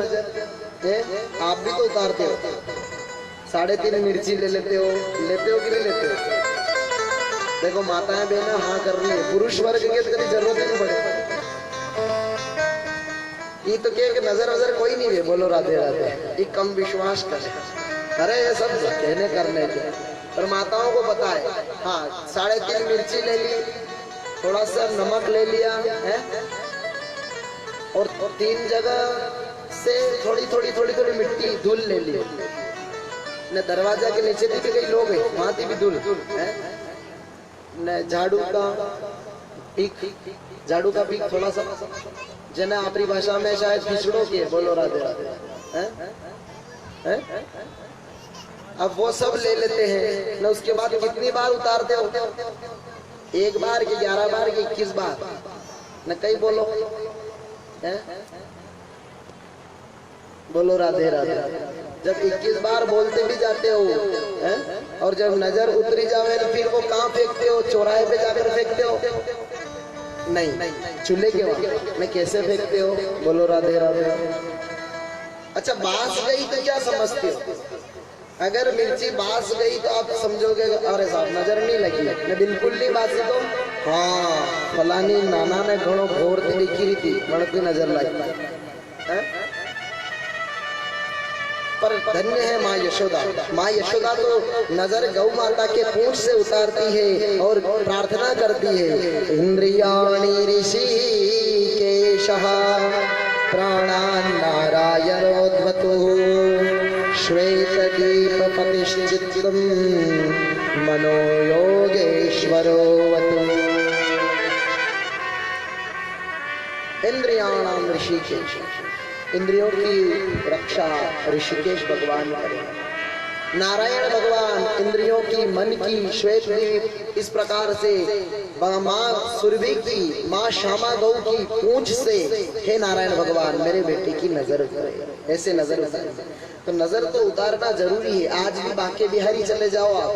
आप भी तो उतारते हो, 3.5 मिर्ची ले लेते हो कि नहीं लेते हो? देखो माताएं बहनें हाँ कर रही है, पुरुष वर्ग की तेरी जरूरत नहीं पड़े। ये तो क्या नजर वजर कोई नहीं है, बोलो राधे राधे, ये कम विश्वास करे। अरे ये सब कहने करने के, पर माताओं को पता है। हाँ, 3.5 मिर्ची ले ली, थोड़ा सा नमक ले लिया है और 3 जगह से थोड़ी मिट्टी धूल ले ली। न दरवाजा के नीचे भी कई लोग हैं, वहां भी धूल है। न झाड़ू का पीक थोड़ा सा, जना अपनी भाषा में शायद खिचड़ों के, बोलो राधे राधे है? अब वो सब ले लेते हैं न। उसके बाद कितनी बार उतारते हो? 1 बार के 11 बार के 21 बार न, कई बोलो है? बोलो राधे राधे। जब 21 बार बोलते भी जाते हो है? और जब नजर उतरी जावे तो फिर वो कहाँ फेंकते हो? चौराहे पे जाकर फेंकते हो? नहीं, चूल्हे के वहां में कैसे फेंकते हो? बोलो राधे राधे। अच्छा, बांस गई तो क्या समझते हो? अगर मिर्ची बांस गई तो आप समझोगे अरे साहब नजर नहीं लगी, मैं बिल्कुल नहीं बासी तो हाँ फलानी नाना ने घणो घोर लिखी थी, बड़की नजर लगी। पर धन्य है माँ यशोदा। माँ यशोदा तो नजर गौ माता के पूंछ से उतारती है और प्रार्थना करती है, इंद्रियाणि ऋषिकेशः प्राणान् नारायणोद्वतुः श्वेतदीपपतिश्चित्तं मनो योगेश्वरो वतु। इंद्रियाणां ऋषिकेश, इंद्रियों की रक्षा ऋषिकेश भगवान करें। नारायण भगवान इंद्रियों की, मन की, श्वेत दीप इस प्रकार से माँ सुरभि की, माँ श्यामा गौ की पूंछ से हे नारायण भगवान मेरे बेटे की नजर उतारे, ऐसे नजर उतारे। तो नजर तो उतारना जरूरी है। आज भी बांके बिहारी चले जाओ आप,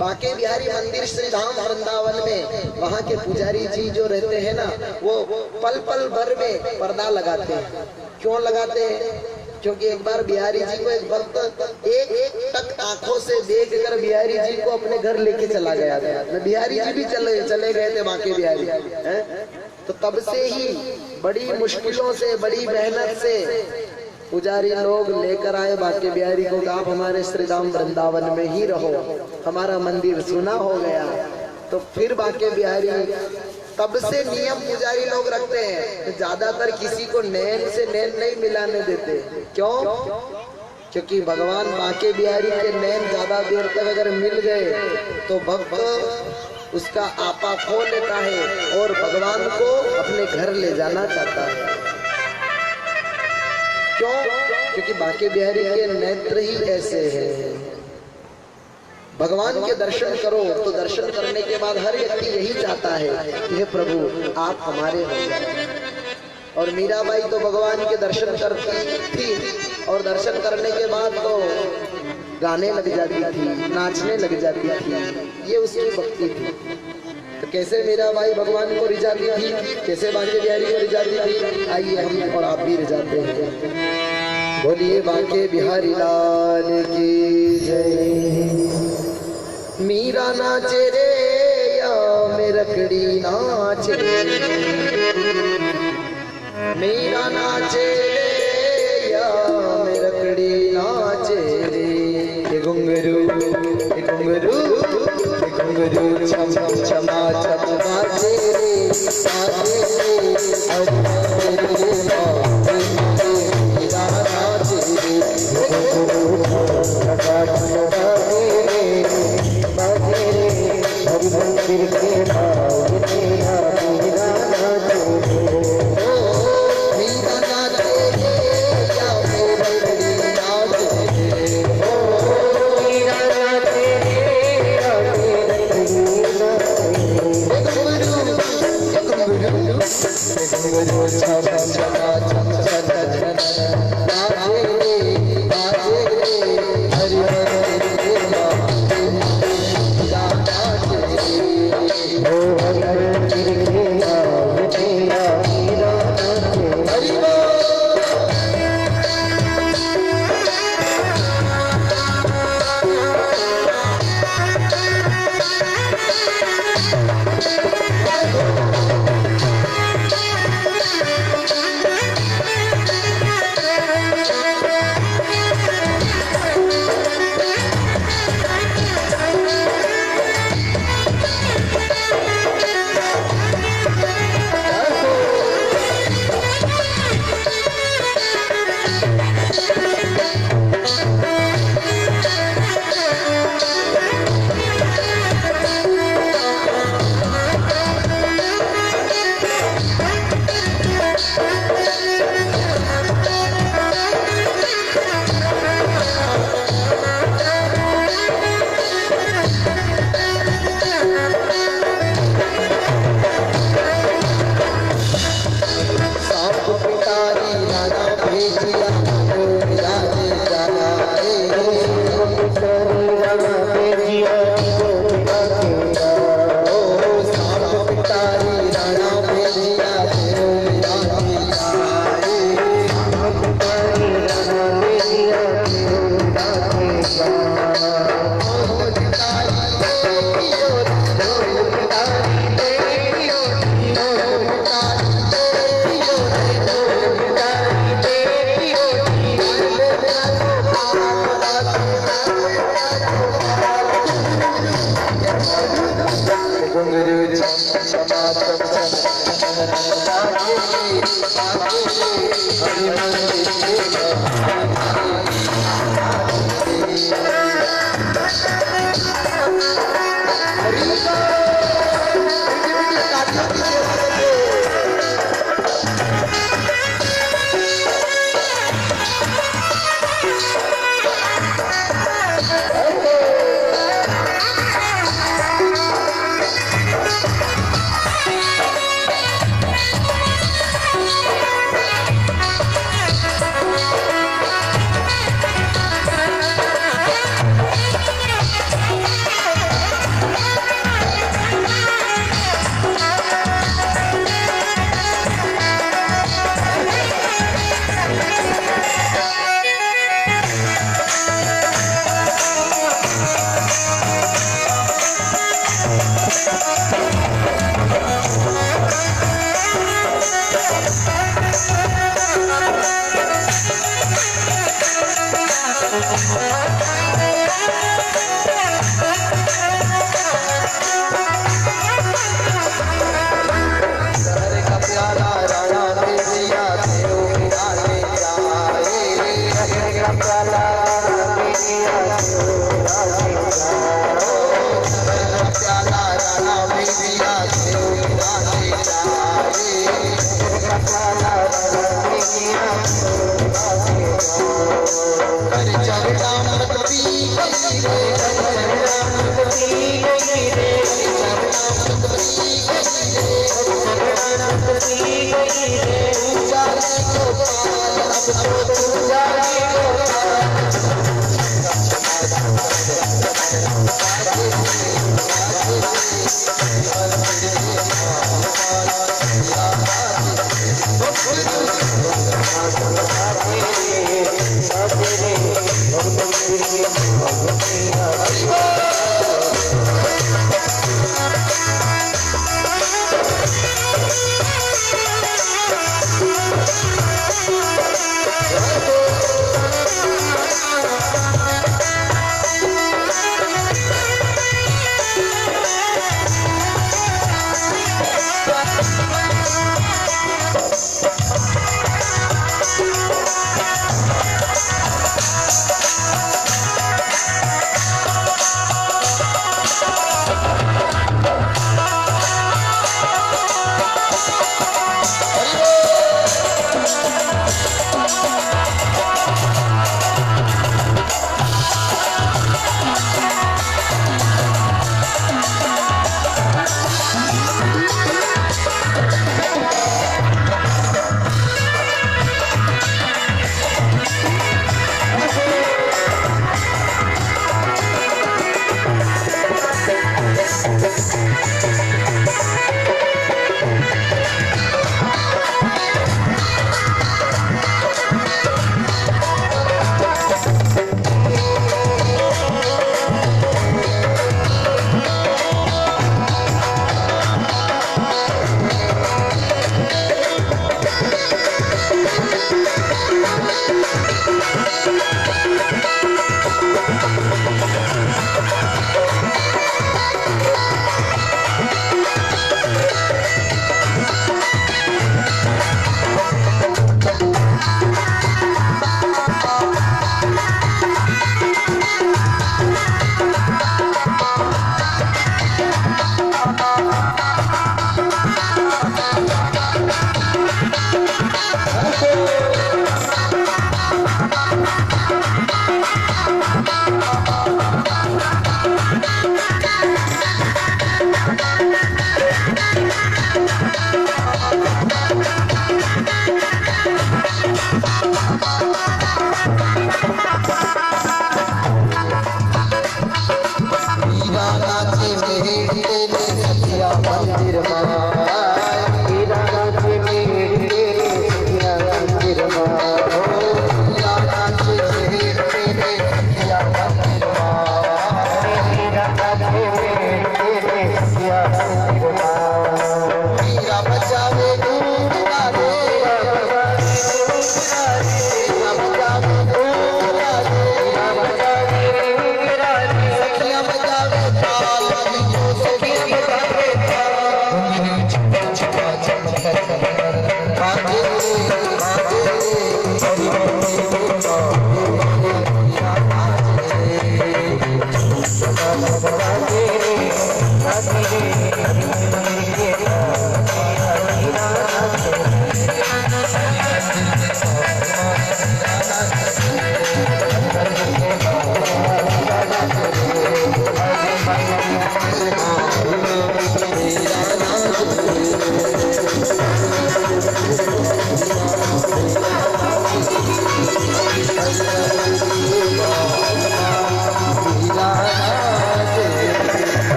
बांके बिहारी मंदिर श्री धाम वृंदावन में, वहाँ के पुजारी जी जो रहते हैं ना, वो पल पल भर में पर्दा लगाते हैं। क्यों लगाते हैं? क्योंकि एक बार बिहारी जी को एक भक्त एक टक आंखों से देख कर बिहारी जी को अपने घर लेके चला गया था। बिहारी जी भी चले गए थे बांके बिहारी है? तो तब से ही बड़ी मुश्किलों से, बड़ी मेहनत से पुजारी लोग लेकर आए बांके बिहारी को, आप हमारे श्री धाम वृंदावन में ही रहो, हमारा मंदिर सुना हो गया। तो फिर बांके बिहारी तब से नियम पुजारी लोग रखते हैं, तो ज्यादातर किसी को नैन से नैन नहीं मिलाने देते। क्यों? क्योंकि भगवान बांके बिहारी के नैन ज्यादा देर तक अगर मिल गए तो भक्त उसका आपा खो लेता है और भगवान को अपने घर ले जाना चाहता है। क्यों? क्योंकि बांके बिहारी के नेत्र ही ऐसे हैं। भगवान के दर्शन करो तो दर्शन करने के बाद हर व्यक्ति यही चाहता है कि हे प्रभु आप हमारे हो जाए। और मीराबाई तो भगवान के दर्शन करती थी और दर्शन करने के बाद तो गाने लग जाती थी, नाचने लग जाती थी, ये उसकी भक्ति थी। तो कैसे मीराबाई भगवान को रिझाती थी, कैसे बांके बिहारी को रिझाती थी, आइए हम और आप भी रिझाते हैं। बोलिए बांके बिहारी लाल की जय। मीरा नाचे रे या मेरकड़ी नाचे, मेरा नाचे रे या मेरा कड़ी नाचे रे, ये घुंघरू छम छम छमा छम बाजे रे, बाजे रे हरि मंदिर में मेरा नाचे रे, बाजे रे हरि मंदिर के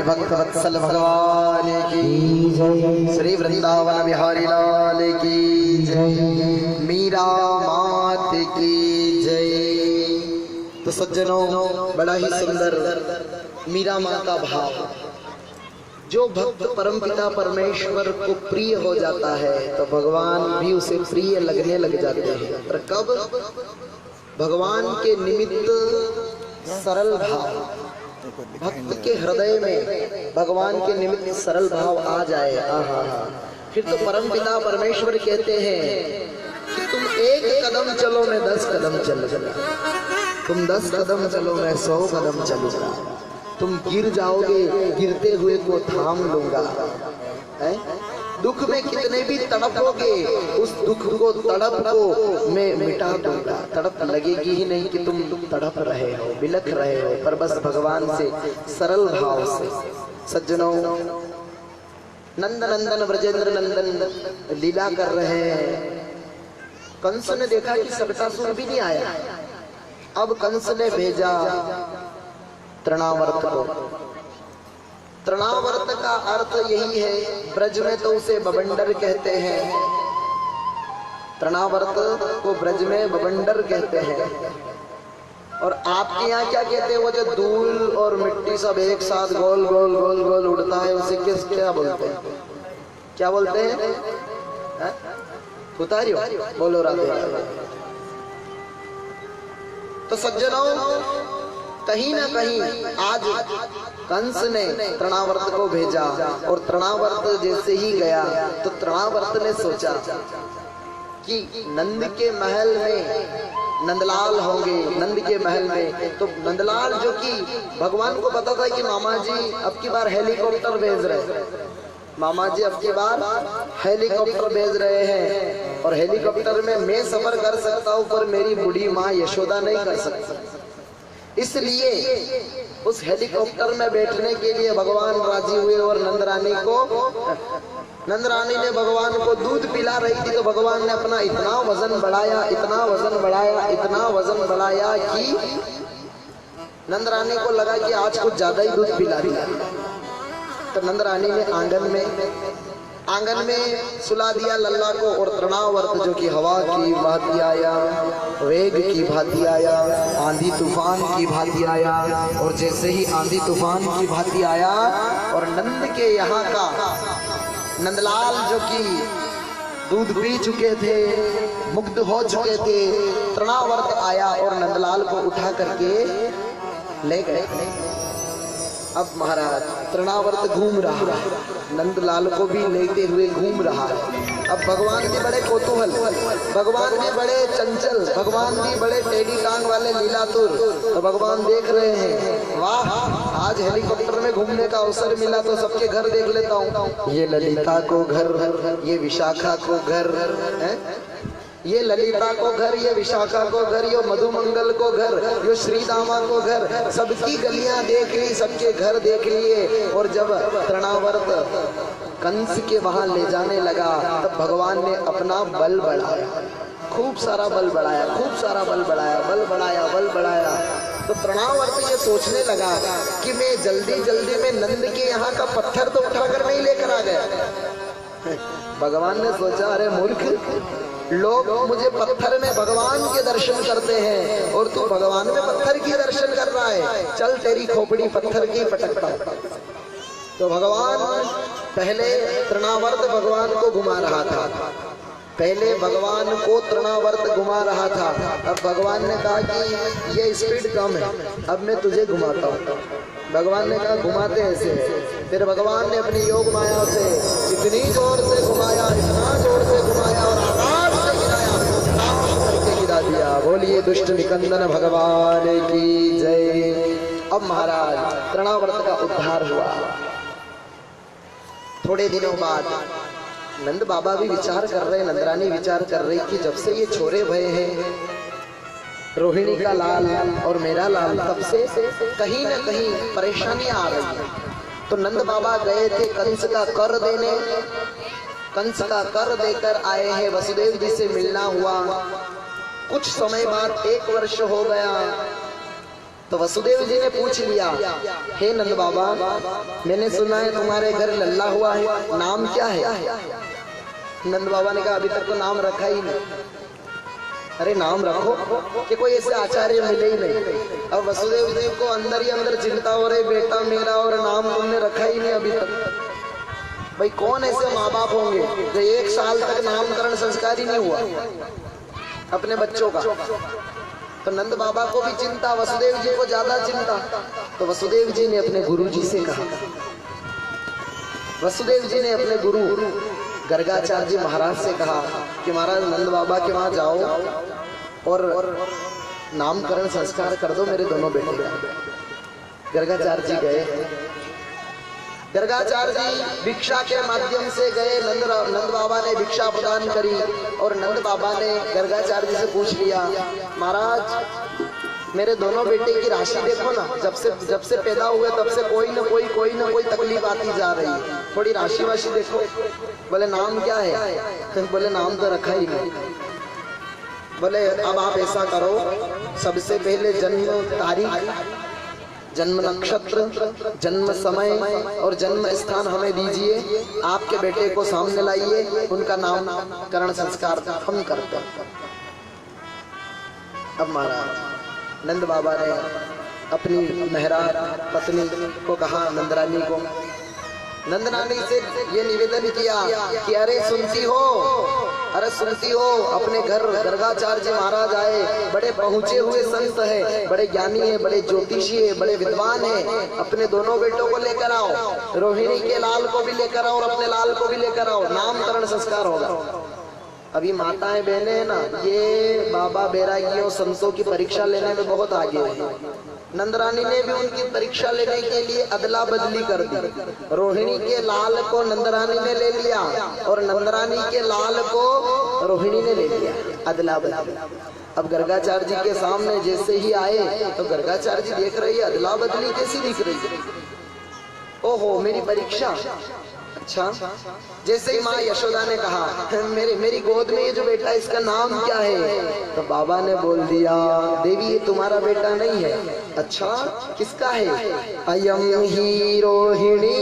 भक्तवत्सल भगवान की जय, श्री वृंदावन बिहारी लाल की जय, मीरा मात की जय। तो सज्जनों, बड़ा ही सुंदर मीरा माँ का भाव। जो भक्त परमपिता परमेश्वर को प्रिय हो जाता है तो भगवान भी उसे प्रिय लगने लग जाते हैं। पर कब भगवान के निमित्त सरल भाव, भक्त के हृदय में भगवान के निमित्त सरल भाव आ जाए, फिर तो परमपिता परमेश्वर कहते हैं कि तुम एक कदम चलो मैं 10 कदम चल चला, तुम 10 कदम चलो मैं 100 कदम चलूंगा, तुम गिर जाओगे गिरते हुए को थाम लूंगा। दुख में कितने भी तड़पोगे उस दुख को, तड़प को मैं मिटा दूंगा। तड़प लगेगी ही नहीं कि तुम तड़प रहे हो, बिलख रहे हो, पर बस भगवान से सरल भाव से। सज्जनों, नंद नंदन ब्रजेंद्र नंदन लीला कर रहे हैं। कंस ने देखा कि सबटासुर भी नहीं आया। अब कंस ने भेजा तृणावर्त को। तृणावर्त का अर्थ यही है, ब्रज में तो उसे बवंडर कहते हैं। तृणावर्त को ब्रज में बवंडर कहते हैं। और आपके यहाँ क्या कहते हैं? वो जो धूल और मिट्टी सब एक साथ गोल गोल गोल गोल उड़ता है, उसे क्या बोलते हैं? क्या बोलते हैं? उतारियो, बोलो राधे राधे। तो सज्जनों, कहीं ना कहीं आज कंस ने तृणावर्त को भेजा, और तृणावर्त जैसे ही गया तो तृणावर्त ने सोचा कि नंद के महल में नंदलाल होंगे, नंद के महल में। तो नंदलाल, जो कि भगवान को पता था कि मामा जी अब की बार हेलीकॉप्टर भेज रहे हैं, मामा जी अब की बार हेलीकॉप्टर भेज रहे हैं, और हेलीकॉप्टर में मैं सफर कर सकता हूँ पर मेरी बूढ़ी माँ यशोदा नहीं कर सकती। इसलिए उस हेलीकॉप्टर में बैठने के लिए भगवान राजी हुए और नंद रानी को नंद रानी ने भगवान को दूध पिला रही थी तो भगवान ने अपना इतना वजन बढ़ाया, इतना वजन बढ़ाया, इतना वजन बढ़ाया कि नंद रानी को लगा कि आज कुछ ज्यादा ही दूध पिला दिया। तो नंद रानी ने आंगन में सुला दिया लल्ला को और तृणावर्त जो कि हवा की भांति आया, वेग की भांति आया, आंधी तूफान की भांति आया। और जैसे ही आंधी तूफान की भांति आया और नंद के यहाँ का नंदलाल जो कि दूध पी चुके थे, मुग्ध हो चुके थे, तृणावर्त आया और नंदलाल को उठा करके ले गए। अब महाराज तृणावर्त घूम रहा है, नंदलाल को भी लेते हुए घूम रहा है। अब भगवान भी बड़े कौतूहल, भगवान भी बड़े चंचल, भगवान भी बड़े टेढ़ी टांग वाले लीलातुर। तो भगवान देख रहे हैं, वाह आज हेलीकॉप्टर में घूमने का अवसर मिला तो सबके घर देख लेता हूँ। ये ललिता को घर, ये विशाखा को घर है, ये ललिता को घर, ये विशाखा को घर, ये मधुमंगल को घर, ये श्रीदामा को घर, सबकी गलियां देख ली, सबके घर देख लिए। और जब तृणावर्त कंस के वहां ले जाने लगा तब भगवान ने अपना बल बढ़ाया, खूब सारा बल बढ़ाया, खूब सारा बल बढ़ाया, बल बढ़ाया, बल बढ़ाया। तो तृणावर्त ये सोचने लगा कि मैं जल्दी जल्दी में नंद के यहाँ का पत्थर तो उठा कर नहीं लेकर आ गया। भगवान ने सोचा, अरे मूर्ख, लोग मुझे पत्थर में भगवान के दर्शन करते हैं और तू भगवान में पत्थर की दर्शन कर रहा है, चल तेरी खोपड़ी पत्थर की पटकता। तो भगवान पहले तृणावर्त भगवान को घुमा रहा था, पहले भगवान को तृणावर्त घुमा रहा था। अब भगवान ने कहा कि ये स्पीड कम है, अब मैं तुझे घुमाता हूँ। भगवान ने कहा घुमाते ऐसे है। फिर भगवान ने अपनी योग माया से इतनी जोर से घुमाया, इतना जोर से घुमाया और आकाश से गिरा दिया। बोलिए दुष्ट निकंदन भगवान की जय। अब महाराज तृणावर्त का उद्धार हुआ। थोड़े दिनों बाद नंद बाबा भी विचार कर रहे, नंदरानी विचार कर रही कि जब से ये छोरे भय हैं, रोहिणी का लाल और मेरा लाल, तब से कहीं न कहीं परेशानियां आ रही हैं। तो नंद बाबा गए थे कंस का कर देने, कंस का कर देकर आए हैं, वसुदेव जी से मिलना हुआ। कुछ समय बाद 1 वर्ष हो गया तो वसुदेव जी ने पूछ लिया, हे नंद बाबा, मैंने सुना है तुम्हारे घर लल्ला हुआ है, नाम क्या है? नंद बाबा ने कहा अभी तक तो नाम रखा ही नहीं। अरे नाम रखो कि कोई ऐसे आचार्य मिले ही नहीं। अब वसुदेव जी को अंदर ही अंदर चिंता हो रही, बेटा मेरा और नाम तुमने रखा ही नहीं अभी तक। भाई कौन ऐसे माँ बाप होंगे जो 1 साल तक नामकरण संस्कार ही नहीं हुआ अपने बच्चों का। तो नंद बाबा को भी चिंता, वसुदेव जी को ज्यादा चिंता। तो वसुदेव जी ने अपने गुरु जी से कहा, वसुदेव जी ने अपने गुरु गर्गाचार्य जी महाराज से कहा कि महाराज नंद बाबा के वहां जाओ और नामकरण संस्कार कर दो मेरे दोनों बेटे का। गर्गाचार्य जी गए, गर्गाचार्य जी भिक्षा के माध्यम से गए। नंद बाबा ने भिक्षा प्रदान करी और नंद बाबा ने गर्गाचार्य जी से पूछ लिया, महाराज मेरे दोनों बेटे की राशि देखो ना, जब से पैदा हुए तब से कोई ना कोई तकलीफ आती जा रही है, थोड़ी राशि वाशी देखो। बोले नाम क्या है? बोले नाम तो रखा ही नहीं। बोले अब आप ऐसा करो, सबसे पहले जन्म तारीख, जन्म नक्षत्र, जन्म समय और जन्म स्थान हमें दीजिए, आपके बेटे को सामने लाइए, उनका नामकरण संस्कार हम करते हैं। अब महाराज नंद बाबा ने अपनी मेहरार पत्नी को कहा, नंदरानी को, नंदरानी से ये निवेदन किया कि अरे सुनती हो, अरे सुनती हो, अपने घर गर्गाचार्य जी महाराज आए, बड़े पहुंचे हुए संत है, बड़े ज्ञानी है, बड़े ज्योतिषी है, बड़े विद्वान है, अपने दोनों बेटों को लेकर आओ, रोहिणी के लाल को भी लेकर आओ और अपने लाल को भी लेकर आओ, नामकरण संस्कार होगा। अभी माताएं बहनें है ना, ये बाबा बैरागियों संतों की परीक्षा लेने में बहुत आगे है। नंदरानी ने भी उनकी परीक्षा लेने के लिए अदला बदली कर दी। रोहिणी के लाल को नंदरानी ने ले लिया और नंदरानी के लाल को रोहिणी ने ले लिया, अदला बदली। अब गर्गाचार्य जी के सामने जैसे ही आए तो गर्गाचार्य जी देख रही है अदला बदली कैसी दिख रही है। ओहो मेरी परीक्षा, अच्छा, जैसे ही माँ यशोदा ने कहा मेरी गोद में ये जो बेटा है इसका नाम क्या है, तो बाबा ने बोल दिया देवी ये तुम्हारा बेटा नहीं है। अच्छा किसका है? अयम ही रोहिणी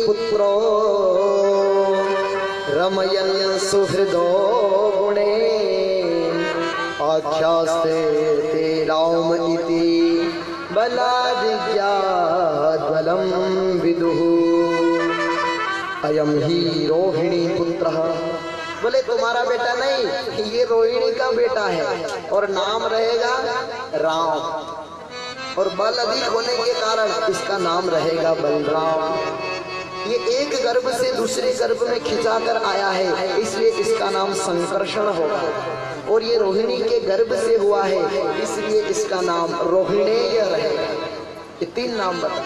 पुत्रो रमयन सुहृदो गुणे आख्यास्ते ते राम इति बलादिज्ञाद्वलम विदुः। अयम ही रोहिणी पुत्र, बोले तुम्हारा बेटा नहीं, ये रोहिणी का बेटा है और नाम रहेगा राम, और बल अधिक होने के कारण इसका नाम रहेगा बलराम। ये एक गर्भ से दूसरे गर्भ में खिंचा कर आया है, इसलिए इसका नाम संकर्षण होगा, और ये रोहिणी के गर्भ से हुआ है इसलिए इसका नाम रोहिणेय रहेगा। ये 3 नाम बता।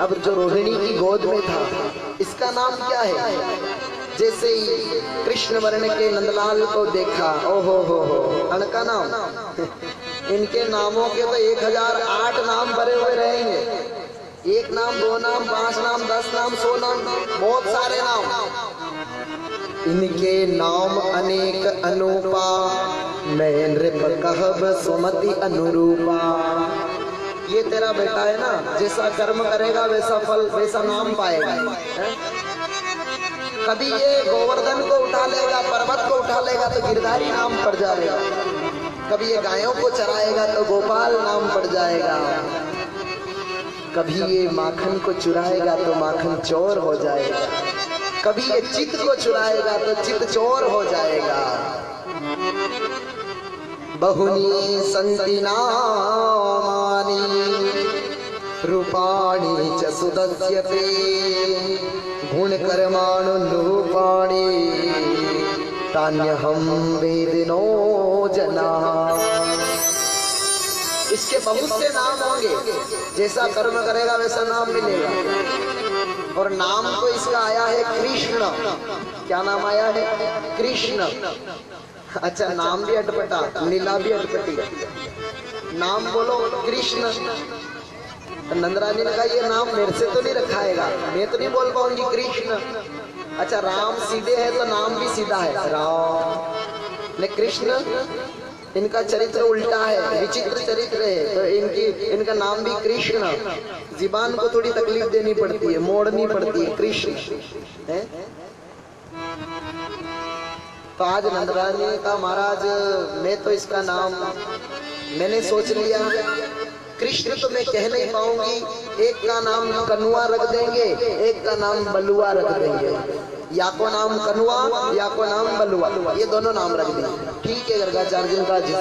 अब जो रोहिणी की गोद में था इसका नाम क्या है? जैसे ही कृष्ण वर्ण के नंदलाल को देखा, ओहो हो अनका नाम इनके नामों के तो 1008 नाम भरे हुए रहेंगे। 1 नाम 2 नाम 5 नाम 10 नाम 100 नाम, बहुत सारे नाम। इनके नाम अनेक अनुपा, मैं नृप कहब सुमति अनुरूपा। ये तेरा बेटा है ना, जैसा कर्म करेगा वैसा फल वैसा नाम पाएगा। कभी ये गोवर्धन को उठा लेगा, पर्वत को उठा लेगा तो गिरधारी नाम पड़ जाएगा, कभी ये गायों को चराएगा तो गोपाल नाम पड़ जाएगा, कभी ये माखन को चुराएगा तो माखन चोर हो जाएगा, कभी ये चित को चुराएगा तो चित चोर हो जाएगा। बहुनी संति नामानि रूपाणि च सुदस्यते गुण कर्माणुरूपाणि तान्यहं वेदिनो जना। इसके बहुत से नाम होंगे, जैसा कर्म करेगा वैसा नाम मिलेगा। और नाम तो इसका आया है कृष्ण। क्या नाम आया है? कृष्ण। अच्छा, नाम भी अटपटा, लीला भी अटपटी। नाम बोलो कृष्ण, नंदरानी ने कहा ये नाम मेरे से तो नहीं रखाएगा, मैं तो नहीं बोल पाऊंगी कृष्ण। अच्छा, राम सीधे है तो नाम भी सीधा है राम, ने कृष्ण इनका चरित्र उल्टा है, विचित्र चरित्र है, तो इनका नाम भी कृष्ण। जीबान को थोड़ी तकलीफ देनी पड़ती है, मोड़नी पड़ती है, कृष्ण है। तो आज नंदरानी का महाराज मैं तो इसका नाम मैंने सोच लिया, कृष्ण तो मैं कह नहीं पाऊंगी, एक का नाम कनुआ रख देंगे, एक का नाम बलुआ रख देंगे, या को नाम कनुआ या को नाम बलुआ, ये दोनों नाम रख देंगे। ठीक है गर्गाचार्य का जी।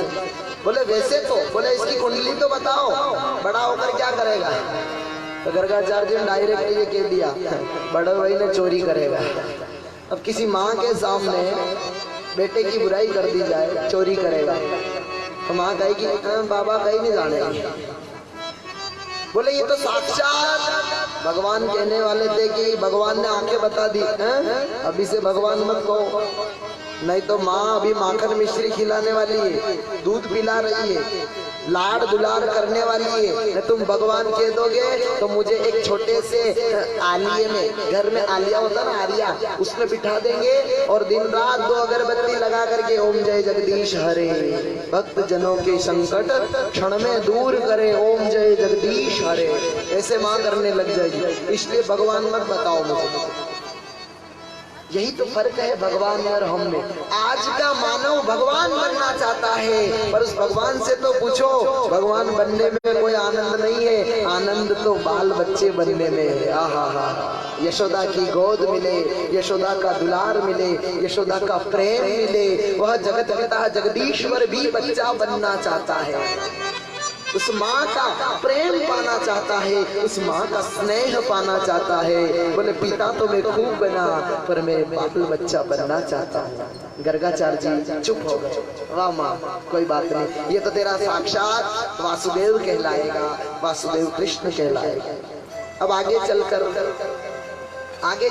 बोले वैसे तो, बोले इसकी कुंडली तो बताओ, बड़ा होकर क्या करेगा? तो गर्गाचार्य ने डायरेक्ट ये कह दिया, बड़ा भाई ने चोरी करेगा। अब किसी माँ के सामने बेटे की बुराई कर दी जाए, चोरी करेगा, तो माँ कहेगी बाबा कहीं नहीं जाने। बोले ये तो साक्षात भगवान कहने वाले थे कि भगवान ने आंखें बता दी, अभी से भगवान मत कहो, नहीं तो माँ अभी माखन मिश्री खिलाने वाली है, दूध पिला रही है, लाड दुलार करने वाली है। तुम भगवान कह दोगे तो मुझे एक छोटे से आलिये में, घर में आलिया होता ना आलिया, उसमें बिठा देंगे और दिन रात 2 अगरबत्ती लगा करके ओम जय जगदीश हरे, भक्त जनों के संकट क्षण में दूर करे, ओम जय जगदीश हरे, ऐसे माँ करने लग जाएगी। इसलिए भगवान मत बताओ मुझे। यही तो फर्क है भगवान और हम में। आज का मानव भगवान बनना चाहता है, पर उस भगवान से तो पूछो, भगवान बनने में कोई आनंद नहीं है, आनंद तो बाल बच्चे बनने में है। आहा, यशोदा की गोद मिले, यशोदा का दुलार मिले, यशोदा का प्रेम मिले, वह जगत पिता जगदीश्वर भी बच्चा बनना चाहता है, उस माँ का प्रेम पाना चाहता है, उस माँ का स्नेह पाना चाहता है। बोले पिता तो मैं खूब बना, पर मैं बाल बच्चा बनना चाहता हूँ। गर्गाचार्य जी चुप हो गए। वाह माँ, कोई बात नहीं, ये तो तेरा साक्षात वासुदेव कहलाएगा, वासुदेव कृष्ण कहलाएगा। अब आगे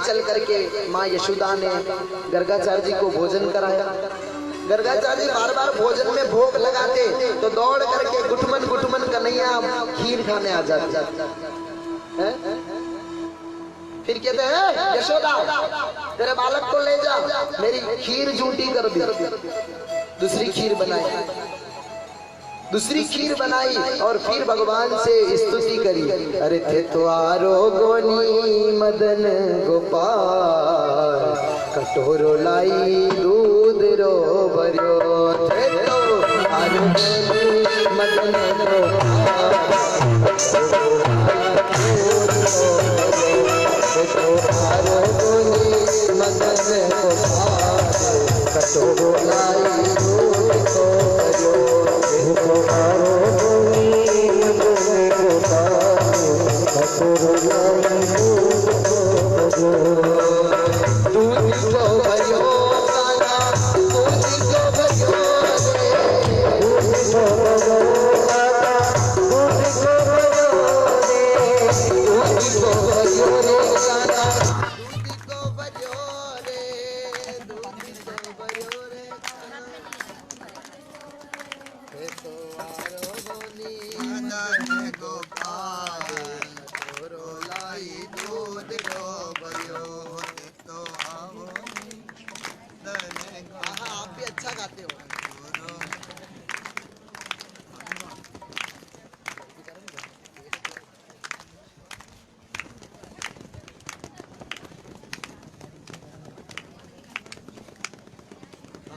चल करके माँ यशोदा ने गर्गाचार्य जी को भोजन कराया। गर्गाचार्य जी बार बार भोजन में भोग लगाते तो दौड़ करके गुटमन कन्हैया खीर खाने आ जाते। फिर कहते हैं यशोदा तेरे बालक को ले जा, मेरी खीर झूठी कर दी। दूसरी खीर बनाई, दूसरी खीर बनाई और फिर भगवान से स्तुति करी। अरे थे तो आरोगोनी मदन गोपाल, कटोरो लाई दूध रो भरो। थे तो आरोगोनी मदन गोपाल, आरोगोनी मदन गोपाल, कटोरो लाई दूध रो भरो। आप भी अच्छा गाते हो।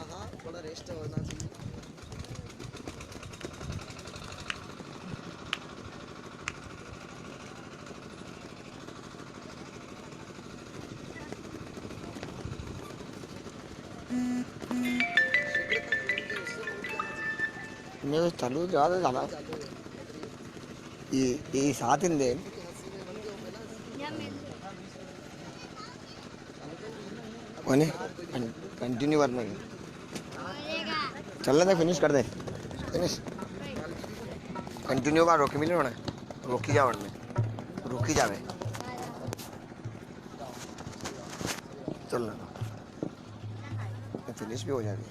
हाँ थोड़ा रेस्ट होना चाहिए। मैं चालू ज़्यादा ये साथ ही दे कंटिन्यू करना है। चल रहा फिनिश कर दे, फिनिश कंटिन्यू का रोकी मिले होना, रोकी जा वरने रोकी जावे चल ना फिनिश भी हो जाएगी।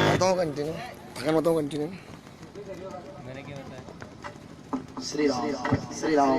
बताओ कंटिन्यू, अगर बताओ कंटिन्यू। श्री राम श्री राम।